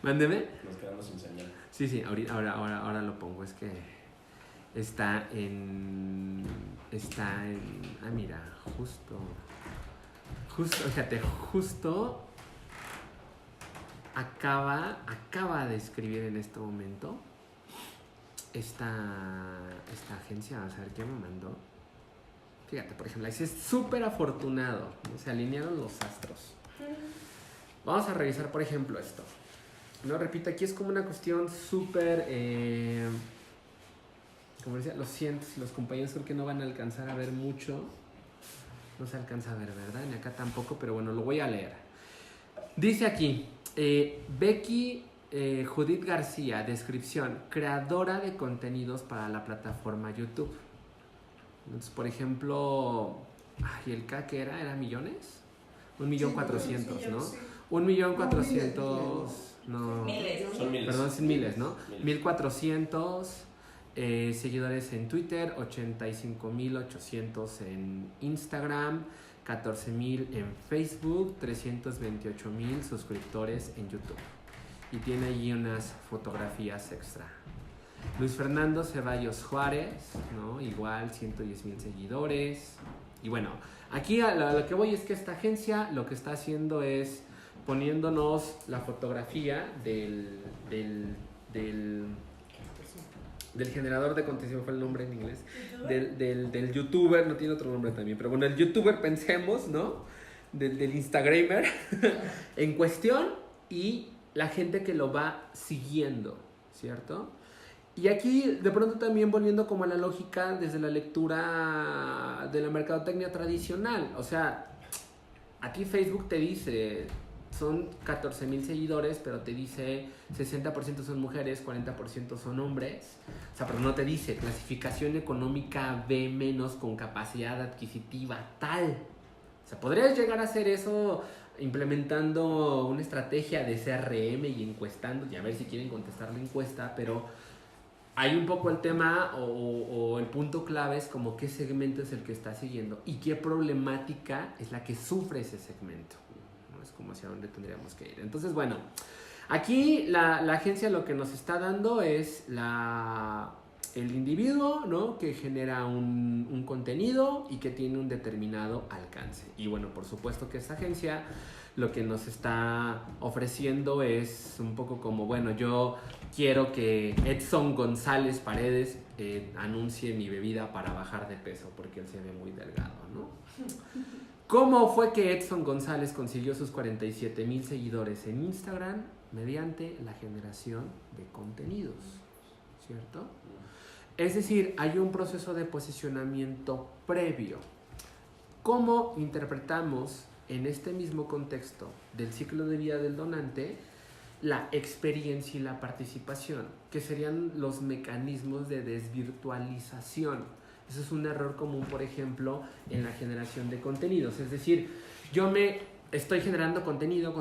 [SPEAKER 1] Mándeme.
[SPEAKER 2] Nos quedamos sin señal.
[SPEAKER 1] Sí, ahora lo pongo, es que está en... ah, mira, justo, fíjate, justo acaba de escribir en este momento esta agencia. Vamos a ver qué me mandó. Fíjate, por ejemplo, dice, es súper afortunado, ¿no? Se alinearon los astros. Vamos a revisar, por ejemplo, esto. No, repito, aquí es como una cuestión súper... como decía, lo siento, si los compañeros creo que no van a alcanzar a ver mucho. No se alcanza a ver, ¿verdad? Ni acá tampoco, pero bueno, lo voy a leer. Dice aquí, Becky Judith García, descripción, creadora de contenidos para la plataforma YouTube. Entonces, por ejemplo, ¿el K que era millones? 1.400.000, ¿no? 1.400.000, no.
[SPEAKER 8] Miles.
[SPEAKER 2] Son miles.
[SPEAKER 1] Perdón, sin miles, ¿no?
[SPEAKER 2] Miles.
[SPEAKER 1] 1.400 seguidores en Twitter, 85.800 en Instagram, 14.000 en Facebook, 328.000 suscriptores en YouTube. Y tiene allí unas fotografías extra. Luis Fernando Ceballos Juárez, ¿no? Igual 110.000 seguidores. Y bueno, aquí a lo que voy es que esta agencia lo que está haciendo es poniéndonos la fotografía del generador de contenido, fue el nombre en inglés, del youtuber, no tiene otro nombre también, pero bueno, el youtuber, pensemos, ¿no? Del instagramer en cuestión, y la gente que lo va siguiendo, ¿cierto? Y aquí de pronto también volviendo como a la lógica desde la lectura de la mercadotecnia tradicional. O sea, aquí Facebook te dice, son 14.000 seguidores, pero te dice 60% son mujeres, 40% son hombres. O sea, pero no te dice clasificación económica B- con capacidad adquisitiva tal. O sea, podrías llegar a hacer eso implementando una estrategia de CRM y encuestando, y a ver si quieren contestar la encuesta, pero hay un poco el tema o el punto clave es como qué segmento es el que está siguiendo y qué problemática es la que sufre ese segmento, ¿no? Es como hacia dónde tendríamos que ir. Entonces, bueno, aquí la agencia lo que nos está dando es el individuo, ¿no? Que genera un contenido y que tiene un determinado alcance. Y bueno, por supuesto que esta agencia lo que nos está ofreciendo es un poco como, bueno, yo quiero que Edson González Paredes anuncie mi bebida para bajar de peso porque él se ve muy delgado, ¿no? ¿Cómo fue que Edson González consiguió sus 47.000 seguidores en Instagram? Mediante la generación de contenidos, ¿cierto? Es decir, hay un proceso de posicionamiento previo. ¿Cómo interpretamos en este mismo contexto del ciclo de vida del donante la experiencia y la participación, que serían los mecanismos de desvirtualización? Eso es un error común, por ejemplo, en la generación de contenidos. Es decir, yo me estoy generando contenido,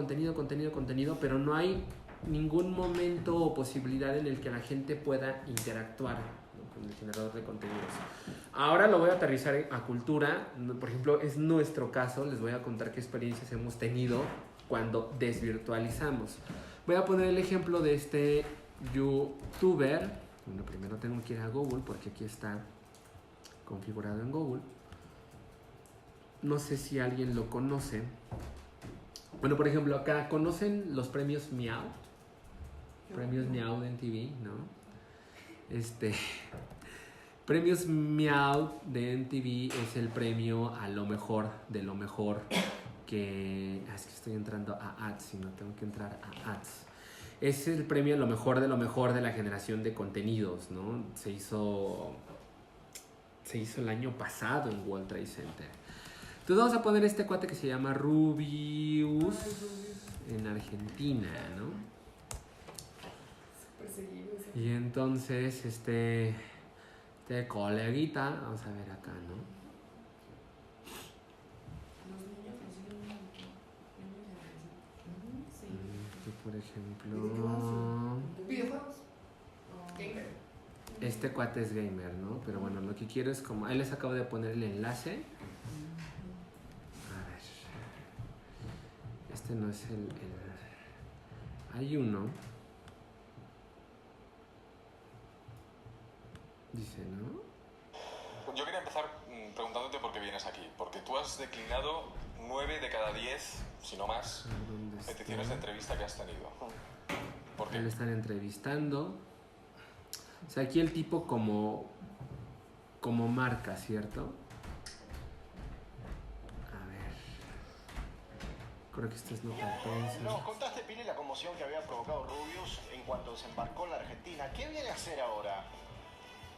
[SPEAKER 1] pero no hay ningún momento o posibilidad en el que la gente pueda interactuar, ¿no? con el generador de contenidos. Ahora lo voy a aterrizar a cultura. Por ejemplo, es nuestro caso. Les voy a contar qué experiencias hemos tenido cuando desvirtualizamos. Voy a poner el ejemplo de este youtuber. Bueno, primero tengo que ir a Google porque aquí está configurado en Google. No sé si alguien lo conoce. Bueno, por ejemplo, acá conocen los premios Miau. Premios Miau de MTV, ¿no? Premios Miau de MTV es el premio a lo mejor de lo mejor que... es que estoy entrando a ads y no tengo que entrar a ads. Es el premio a lo mejor de la generación de contenidos, ¿no? Se hizo el año pasado en World Trade Center. Entonces vamos a poner este cuate que se llama Rubius en Argentina, ¿no? Y entonces, este coleguita, vamos a ver acá, ¿no? Aquí, por ejemplo,
[SPEAKER 6] ¿Videojuegos? Gamer.
[SPEAKER 1] este cuate es gamer, ¿no? Pero bueno, lo que quiero es como... Ahí les acabo de poner el enlace. A ver. Este no es el... Hay uno... Dice, ¿no?
[SPEAKER 10] Yo quería empezar preguntándote por qué vienes aquí. Porque tú has declinado 9 de cada 10, si no más, peticiones de entrevista que has tenido. ¿Por qué?
[SPEAKER 1] Le están entrevistando. O sea, aquí el tipo como marca, ¿cierto? A ver. Creo que esto es nota de prensa.
[SPEAKER 11] Nos contaste, Pili, la conmoción que había provocado Rubius en cuanto desembarcó en la Argentina. ¿Qué viene a hacer ahora?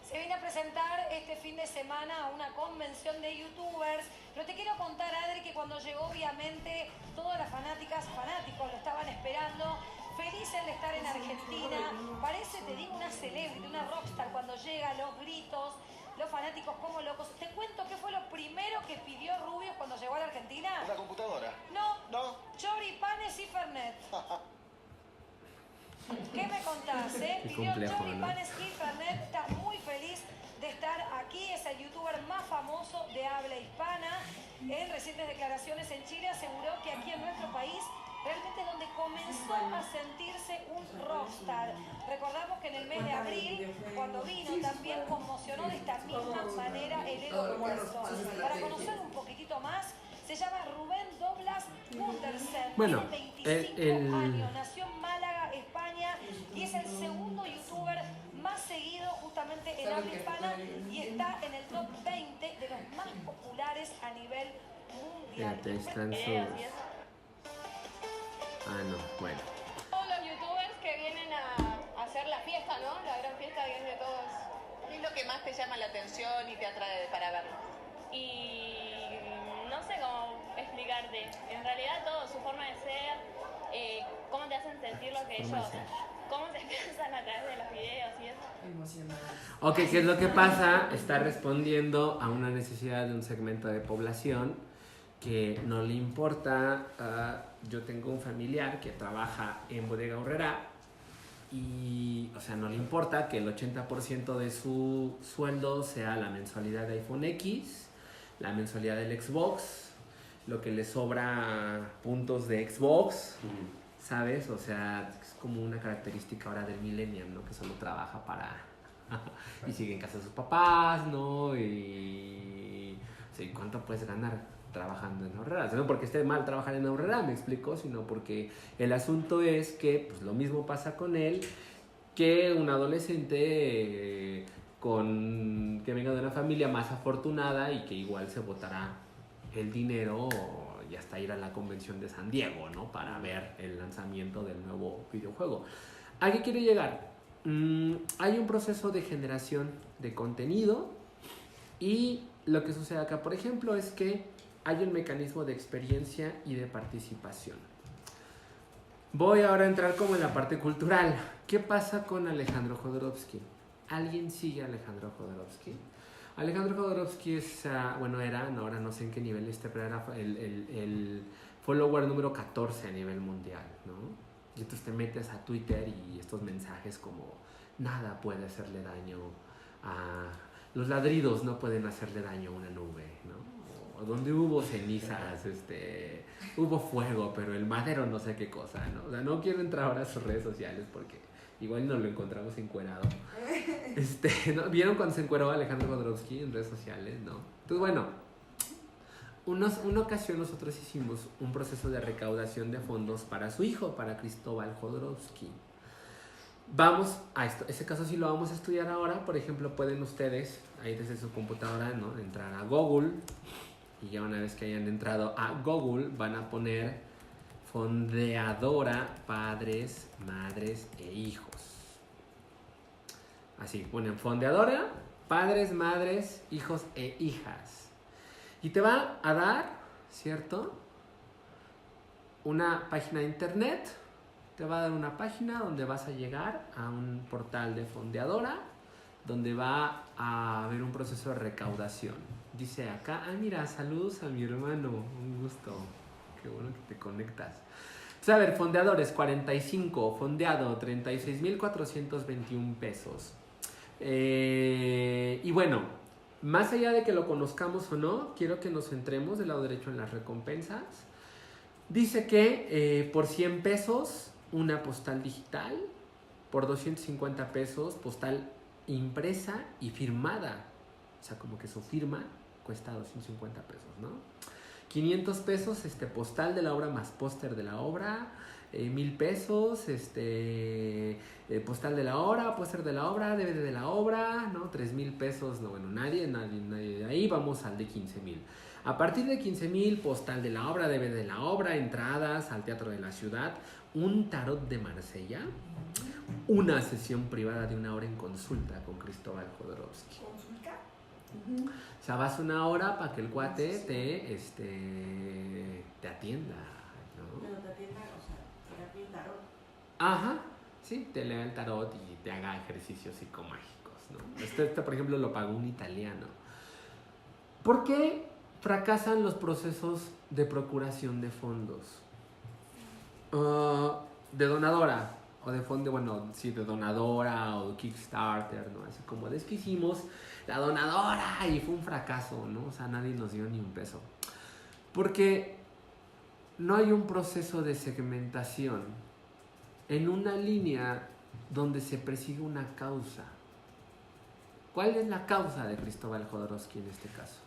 [SPEAKER 12] Se viene a presentar este fin de semana a una convención de youtubers, pero te quiero contar, Adri, que cuando llegó, obviamente, todas las fanáticos lo estaban esperando, felices de estar en Argentina. Parece, te digo, una celebrity, una rockstar cuando llega, los gritos, los fanáticos como locos. Te cuento qué fue lo primero que pidió Rubius cuando llegó a la Argentina.
[SPEAKER 11] ¿Una computadora?
[SPEAKER 12] No. Choripanes y Fernet. ¿Qué me contás, Pidió choripanes y Fernet, está muy feliz de estar aquí, es el youtuber más famoso de habla hispana. En recientes declaraciones en Chile aseguró que aquí en nuestro país realmente es donde comenzó a sentirse un rockstar. Recordamos que en el mes de abril, cuando vino, también conmocionó de esta misma manera el aeropuerto. Para conocer un poquitito más, se llama Rubén Douglas Gundersen.
[SPEAKER 1] Bueno,
[SPEAKER 12] tiene 25 años, nació en Málaga, España, y es el segundo youtuber más seguido justamente en habla hispana y está en el top 20 de los más populares a nivel mundial.
[SPEAKER 1] Fíjate, están sus... no, bueno.
[SPEAKER 13] Todos los youtubers que vienen a hacer la fiesta, ¿no? La gran fiesta que es de todos. ¿Qué es lo que más te llama la atención y te atrae para verlo?
[SPEAKER 14] Y no sé cómo explicarte. En realidad todo, su forma de ser, cómo te hacen sentir lo que ellos, cómo se expresan a través de los videos y eso.
[SPEAKER 6] Emocionante.
[SPEAKER 1] Ok, ¿qué es lo que pasa? Está respondiendo a una necesidad de un segmento de población que no le importa. Yo tengo un familiar que trabaja en Bodega Aurrera y, o sea, no le importa que el 80% de su sueldo sea la mensualidad de iPhone X, la mensualidad del Xbox, lo que le sobra puntos de Xbox, ¿sabes? O sea, es como una característica ahora del millennial, ¿no? Que solo trabaja para... y sigue en casa de sus papás, ¿no? Y... sí, ¿cuánto puedes ganar trabajando en Aurrera? No porque esté mal trabajar en Aurrera, me explico, sino porque el asunto es que pues, lo mismo pasa con él que un adolescente que venga de una familia más afortunada y que igual se botará el dinero y hasta ir a la convención de San Diego, ¿no? Para ver el lanzamiento del nuevo videojuego. ¿A qué quiero llegar? Hay un proceso de generación de contenido y lo que sucede acá, por ejemplo, es que hay un mecanismo de experiencia y de participación. Voy ahora a entrar como en la parte cultural. ¿Qué pasa con Alejandro Jodorowsky? ¿Alguien sigue a Alejandro Jodorowsky? Alejandro Jodorowsky es, ahora no sé en qué nivel pero era el follower número 14 a nivel mundial, ¿no? Y entonces te metes a Twitter y estos mensajes como nada puede hacerle daño los ladridos no pueden hacerle daño a una nube, ¿no? O donde hubo cenizas, hubo fuego, pero el madero no sé qué cosa, ¿no? O sea, no quiero entrar ahora a sus redes sociales porque igual nos lo encontramos encuerado. ¿No? ¿Vieron cuando se encueró Alejandro Jodorowsky en redes sociales, no? Entonces, bueno, una ocasión nosotros hicimos un proceso de recaudación de fondos para su hijo, para Cristóbal Jodorowsky. Vamos a esto, ese caso sí lo vamos a estudiar ahora. Por ejemplo, pueden ustedes, ahí desde su computadora, ¿no?, entrar a Google, y ya una vez que hayan entrado a Google van a poner Fondeadora Padres, Madres e Hijos. Así, ponen Fondeadora Padres, Madres, Hijos e Hijas. Y te va a dar, ¿cierto?, una página de internet. Te va a dar una página donde vas a llegar a un portal de Fondeadora, donde va a haber un proceso de recaudación. Dice acá, mira, saludos a mi hermano, un gusto, qué bueno que te conectas. Entonces, a ver, fondeadores 45, fondeado 36,421 pesos. Y bueno, más allá de que lo conozcamos o no, quiero que nos centremos del lado derecho en las recompensas. Dice que por 100 pesos una postal digital, por 250 pesos postal impresa y firmada, o sea, como que su firma cuesta 250 pesos, ¿no? 500 pesos postal de la obra más póster de la obra, 1,000 pesos postal de la obra, póster de la obra, DVD de la obra, ¿no? 3,000 pesos, no, bueno, nadie de ahí. Vamos al de 15,000. A partir de 15,000, postal de la obra, DVD de la obra, entradas al Teatro de la Ciudad, un tarot de Marsella, una sesión privada de 1 hora en consulta con Cristóbal Jodorowsky.
[SPEAKER 3] ¿Consulta?
[SPEAKER 1] O sea, vas 1 hora para que el cuate te atienda, ¿no?
[SPEAKER 5] Pero te atienda, o sea, te lea el tarot.
[SPEAKER 1] Ajá, sí, te lea el tarot y te haga ejercicios psicomágicos, ¿no? Esto, por ejemplo, lo pagó un italiano. ¿Por qué fracasan los procesos de procuración de fondos? De donadora o de fondo, bueno, sí, de donadora o de Kickstarter, ¿no? Así como es que hicimos la donadora y fue un fracaso, ¿no? O sea, nadie nos dio ni un peso. Porque no hay un proceso de segmentación en una línea donde se persigue una causa. ¿Cuál es la causa de Cristóbal Jodorowsky en este caso?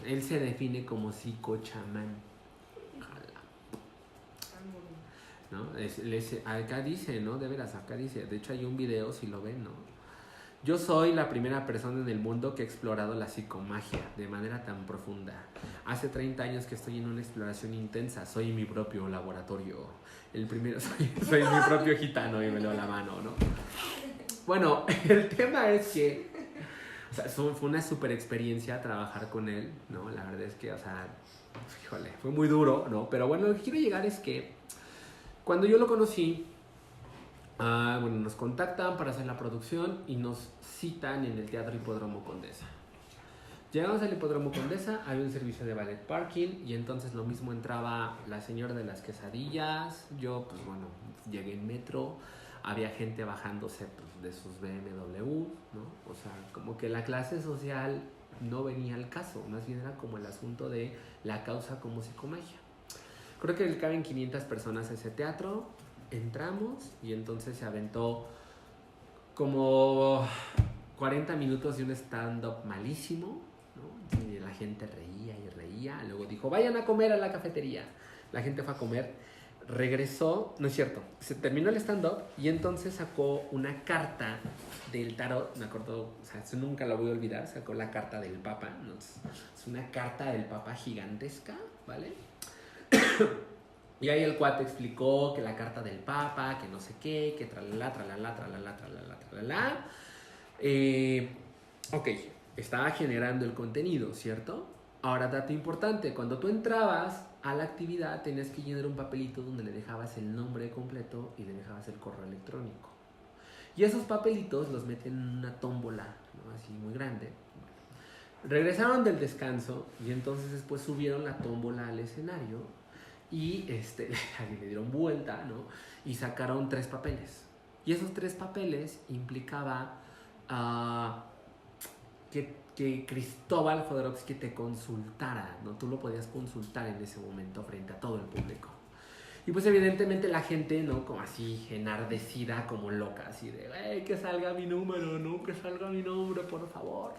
[SPEAKER 1] Él se define como psicochamán. ¿No? Acá dice, ¿no? De veras, acá dice. De hecho, hay un video, si lo ven, ¿no? Yo soy la primera persona en el mundo que ha explorado la psicomagia de manera tan profunda. Hace 30 años que estoy en una exploración intensa. Soy mi propio laboratorio. El primero, soy mi propio gitano y me leo la mano, ¿no? Bueno, el tema es que, o sea, fue una super experiencia trabajar con él, ¿no? La verdad es que, o sea, híjole, fue muy duro, ¿no? Pero bueno, lo que quiero llegar es que cuando yo lo conocí, bueno, nos contactan para hacer la producción y nos citan en el Teatro Hipódromo Condesa. Llegamos al Hipódromo Condesa, había un servicio de valet parking y entonces lo mismo entraba la señora de las quesadillas, yo pues bueno, llegué en metro, había gente bajándose pues, de sus BMW, ¿no? O sea, como que la clase social no venía al caso, más bien era como el asunto de la causa como psicomagia. Creo que caben 500 personas a ese teatro, entramos y entonces se aventó como 40 minutos de un stand-up malísimo, ¿no? Y la gente reía y reía, luego dijo, vayan a comer a la cafetería. La gente fue a comer, regresó, no es cierto, se terminó el stand-up y entonces sacó una carta del tarot, me acuerdo, o sea, eso nunca lo voy a olvidar, sacó la carta del Papa, ¿no? Es una carta del Papa gigantesca, ¿vale? Y ahí el cuate explicó que la carta del Papa, que no sé qué, que tralala, tralala, tralala, tralala, tralala. Ok, estaba generando el contenido, ¿cierto? Ahora, dato importante, cuando tú entrabas a la actividad tenías que llenar un papelito donde le dejabas el nombre completo y le dejabas el correo electrónico. Y esos papelitos los meten en una tómbola, ¿no? Así muy grande. Regresaron del descanso y entonces después subieron la tómbola al escenario y le dieron vuelta, ¿no? Y sacaron 3 papeles. Y esos 3 papeles implicaba que Cristóbal Jodorowsky te consultara, ¿no? Tú lo podías consultar en ese momento frente a todo el público. Y pues evidentemente la gente, ¿no? Como así enardecida, como loca, así de, que salga mi número, ¿no? Que salga mi nombre, por favor.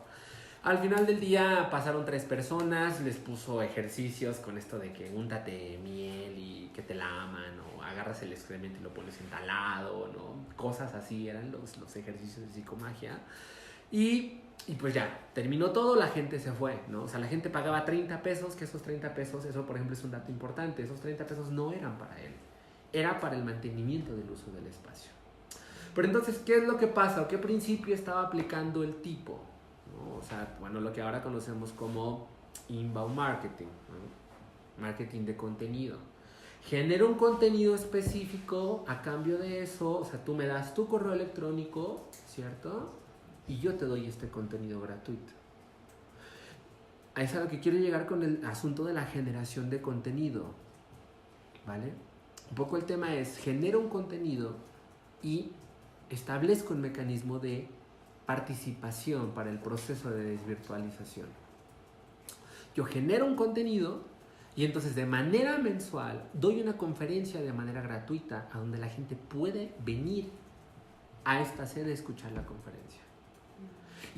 [SPEAKER 1] Al final del día pasaron 3 personas, les puso ejercicios con esto de que úntate miel y que te la aman, o agarras el excremento y lo pones en tal lado, ¿no? Cosas así eran los ejercicios de psicomagia. Y pues ya, terminó todo, la gente se fue, ¿no? O sea, la gente pagaba 30 pesos, que esos 30 pesos, eso por ejemplo es un dato importante, esos 30 pesos no eran para él, era para el mantenimiento del uso del espacio. Pero entonces, ¿qué es lo que pasa? ¿O qué principio estaba aplicando el tipo? ¿No? O sea, bueno, lo que ahora conocemos como inbound marketing, ¿no? Marketing de contenido. Genera un contenido específico, a cambio de eso, o sea, tú me das tu correo electrónico, ¿cierto? Y yo te doy este contenido gratuito. A eso es a lo que quiero llegar con el asunto de la generación de contenido, ¿vale? Un poco el tema es, genero un contenido y establezco un mecanismo de participación para el proceso de desvirtualización. Yo genero un contenido y entonces de manera mensual doy una conferencia de manera gratuita a donde la gente puede venir a esta sede a escuchar la conferencia.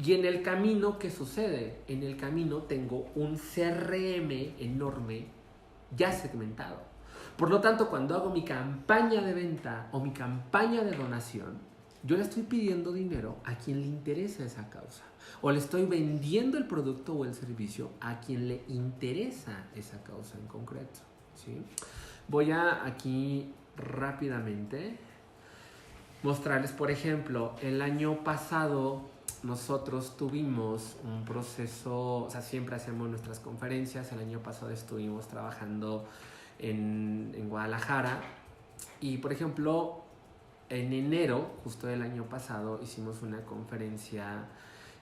[SPEAKER 1] Y en el camino, ¿qué sucede? En el camino tengo un CRM enorme ya segmentado. Por lo tanto, cuando hago mi campaña de venta o mi campaña de donación, yo le estoy pidiendo dinero a quien le interesa esa causa. O le estoy vendiendo el producto o el servicio a quien le interesa esa causa en concreto, ¿sí? Voy a aquí rápidamente mostrarles, por ejemplo, el año pasado nosotros tuvimos un proceso, o sea, siempre hacemos nuestras conferencias. El año pasado estuvimos trabajando en Guadalajara y, por ejemplo, en enero, justo del año pasado, hicimos una conferencia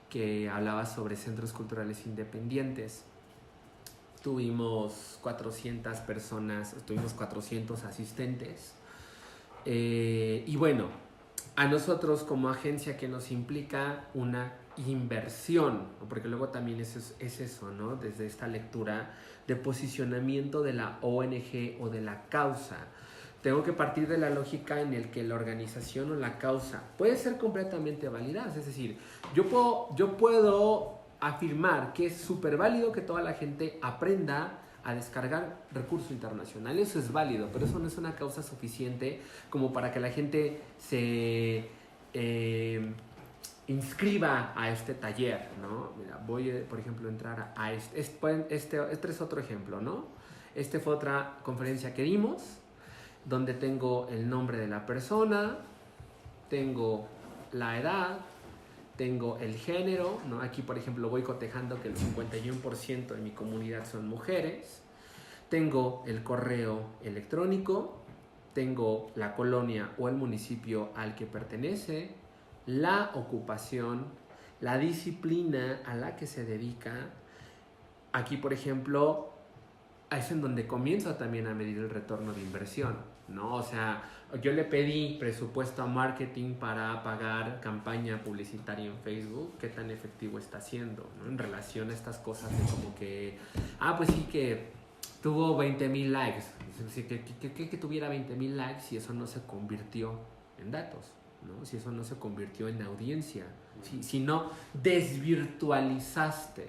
[SPEAKER 1] que hablaba sobre centros culturales independientes. Tuvimos 400 personas, tuvimos 400 asistentes. Y bueno, a nosotros como agencia, que nos implica una inversión, ¿no? Porque luego también es eso, ¿no? Desde esta lectura de posicionamiento de la ONG o de la causa. Tengo que partir de la lógica en el que la organización o la causa puede ser completamente válida. Es decir, yo puedo afirmar que es súper válido que toda la gente aprenda a descargar recursos internacionales. Eso es válido, pero eso no es una causa suficiente como para que la gente se inscriba a este taller, ¿no? Mira, voy, por ejemplo, a entrar a este es otro ejemplo, ¿no? Este fue otra conferencia que dimos, donde tengo el nombre de la persona, tengo la edad, tengo el género, ¿no? Aquí, por ejemplo, voy cotejando que el 51% de mi comunidad son mujeres. Tengo el correo electrónico, tengo la colonia o el municipio al que pertenece, la ocupación, la disciplina a la que se dedica. Aquí, por ejemplo, es en donde comienzo también a medir el retorno de inversión, ¿no? O sea, yo le pedí presupuesto a marketing para pagar campaña publicitaria en Facebook. ¿Qué tan efectivo está siendo, ¿no? En relación a estas cosas de como que, pues sí que tuvo 20,000 likes. Es decir, que tuviera 20,000 likes si eso no se convirtió en datos, ¿no? Si eso no se convirtió en audiencia, si no desvirtualizaste.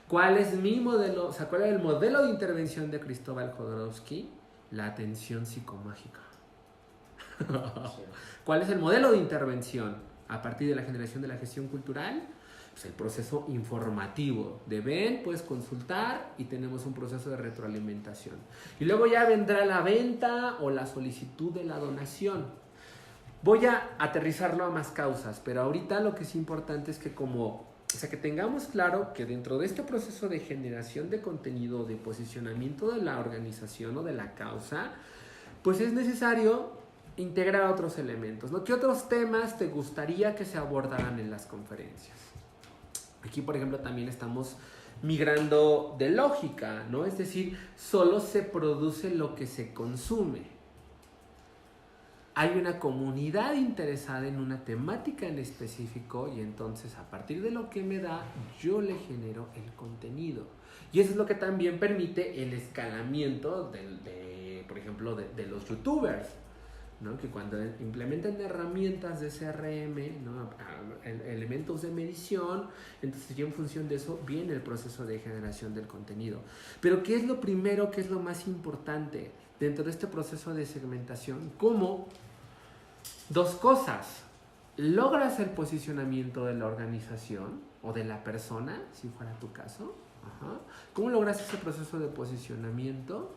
[SPEAKER 1] ¿Cuál es mi modelo? O sea, ¿cuál era el modelo de intervención de Cristóbal Jodorowsky? La atención psicomágica. ¿Cuál es el modelo de intervención a partir de la generación de la gestión cultural? Pues el proceso informativo de ven, puedes consultar y tenemos un proceso de retroalimentación. Y luego ya vendrá la venta o la solicitud de la donación. Voy a aterrizarlo a más causas, pero ahorita lo que es importante es que que tengamos claro que dentro de este proceso de generación de contenido, de posicionamiento de la organización o de la causa, pues es necesario integrar otros elementos, ¿no? ¿Qué otros temas te gustaría que se abordaran en las conferencias? Aquí, por ejemplo, también estamos migrando de lógica, ¿no? Es decir, solo se produce lo que se consume. hay una comunidad interesada en una temática en específico y entonces a partir de lo que me da, yo le genero el contenido. Y eso es lo que también permite el escalamiento por ejemplo, de los youtubers, ¿no? Que cuando implementan herramientas de CRM, ¿no? Elementos de medición, entonces ya en función de eso viene el proceso de generación del contenido. Pero ¿qué es lo primero, qué es lo más importante dentro de este proceso de segmentación? ¿Cómo? Dos cosas. Logras el posicionamiento de la organización o de la persona, si fuera tu caso. Ajá. ¿Cómo logras ese proceso de posicionamiento?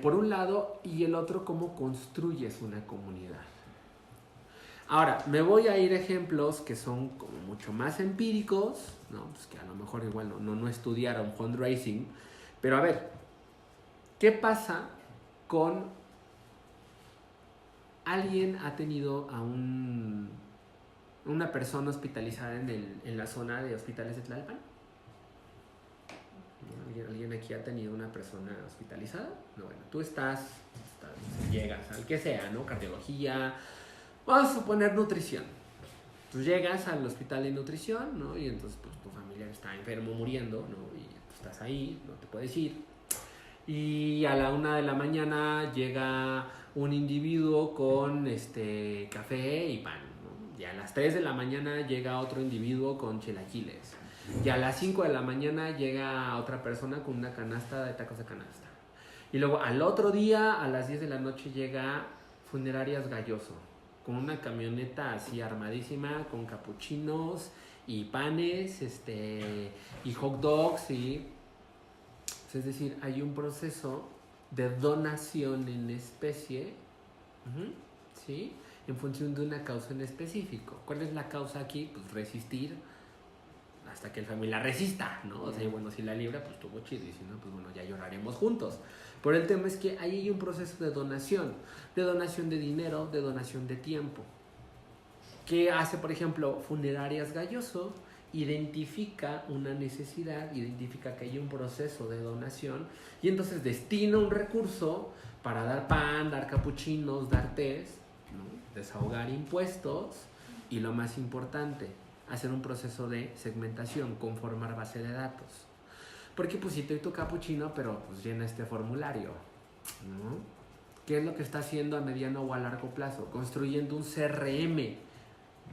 [SPEAKER 1] Por un lado, y el otro, cómo construyes una comunidad. Ahora, me voy a ir a ejemplos que son como mucho más empíricos, ¿no? Pues que a lo mejor igual no estudiaron fundraising, pero a ver, ¿qué pasa con alguien ha tenido a una persona hospitalizada en la zona de hospitales de Tlalpan? ¿Alguien aquí ha tenido una persona hospitalizada? No, bueno, tú llegas al que sea, ¿no? Cardiología, vamos a suponer nutrición. Tú llegas al hospital de nutrición, ¿no? Y entonces pues, tu familiar está enfermo, muriendo, ¿no? Y tú estás ahí, no te puedes ir. Y a la 1 de la mañana llega un individuo con café y pan, ¿no? Y a las 3 de la mañana llega otro individuo con chilaquiles. Y a las 5 de la mañana llega otra persona con una canasta de tacos de canasta. Y luego al otro día, a las 10 de la noche, llega Funerarias Galloso, con una camioneta así armadísima, con capuchinos y panes, y hot dogs, y... Es decir, hay un proceso de donación en especie, ¿sí? En función de una causa en específico. ¿Cuál es la causa aquí? Pues resistir hasta que el familiar resista, ¿no? O sea, bueno, si la libra, pues estuvo chido, y si no, pues bueno, ya lloraremos juntos. Pero el tema es que ahí hay un proceso de donación de dinero, de donación de tiempo. ¿Qué hace, por ejemplo, Funerarias Galloso? Identifica una necesidad, identifica que hay un proceso de donación y entonces destina un recurso para dar pan, dar capuchinos, dar tés, ¿no? Desahogar impuestos y lo más importante, hacer un proceso de segmentación, conformar base de datos. Porque pues si te doy tu capuchino, pero pues llena este formulario, ¿no? ¿Qué es lo que está haciendo a mediano o a largo plazo? Construyendo un CRM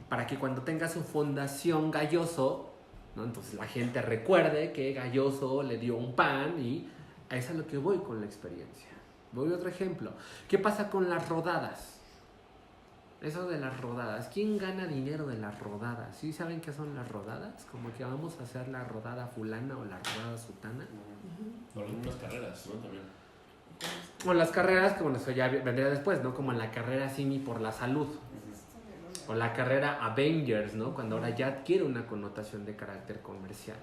[SPEAKER 1] para que cuando tenga su fundación Galloso, ¿no? Entonces la gente recuerde que Galloso le dio un pan, y a eso es lo que voy con la experiencia. Voy a otro ejemplo. ¿Qué pasa con las rodadas? Eso de las rodadas. ¿Quién gana dinero de las rodadas? ¿Sí saben qué son las rodadas? Como que vamos a hacer la rodada fulana o la rodada sutana.
[SPEAKER 2] O algunas carreras, ¿no? También.
[SPEAKER 1] O las carreras, que bueno, eso ya vendría después, ¿no? Como la carrera Simi por la salud. O la carrera Avengers, ¿no? Cuando ahora ya adquiere una connotación de carácter comercial.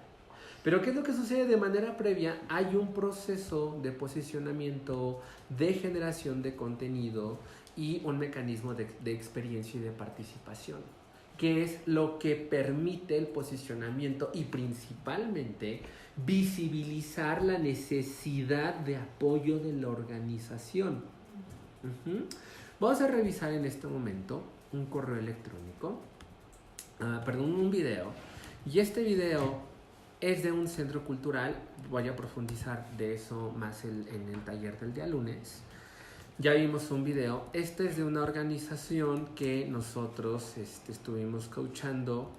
[SPEAKER 1] Pero ¿qué es lo que sucede de manera previa? Hay un proceso de posicionamiento, de generación de contenido y un mecanismo de experiencia y de participación, que es lo que permite el posicionamiento y principalmente visibilizar la necesidad de apoyo de la organización. Vamos a revisar en este momento un correo electrónico, un video, y este video es de un centro cultural. Voy a profundizar de eso más en el taller del día lunes. Ya vimos un video. Este es de una organización que nosotros estuvimos coachando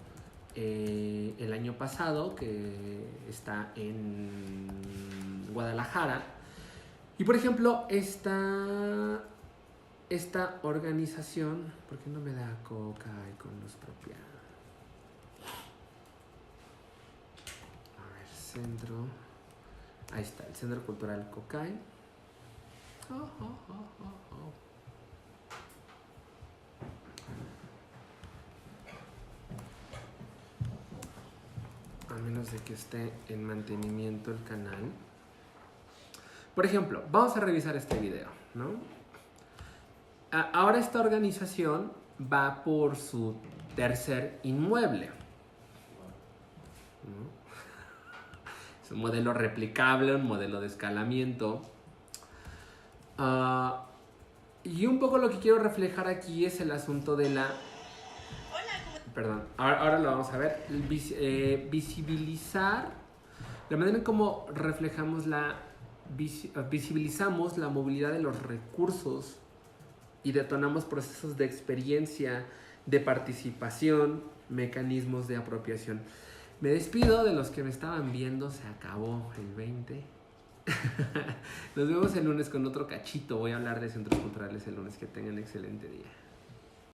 [SPEAKER 1] el año pasado, que está en Guadalajara. Y por ejemplo, esta organización, ¿por qué no me da coca con luz propia? A ver, centro. Ahí está, el Centro Cultural Cocay. A menos de que esté en mantenimiento el canal. Por ejemplo, vamos a revisar este video, ¿no? Ahora esta organización va por su tercer inmueble, ¿no? Es un modelo replicable, un modelo de escalamiento. Y un poco lo que quiero reflejar aquí es el asunto de la... Perdón, ahora lo vamos a ver. Visibilizar, la manera en cómo reflejamos visibilizamos la movilidad de los recursos y detonamos procesos de experiencia, de participación, mecanismos de apropiación. Me despido de los que me estaban viendo, se acabó el 20. Nos vemos el lunes con otro cachito. Voy a hablar de centros culturales el lunes. Que tengan excelente día.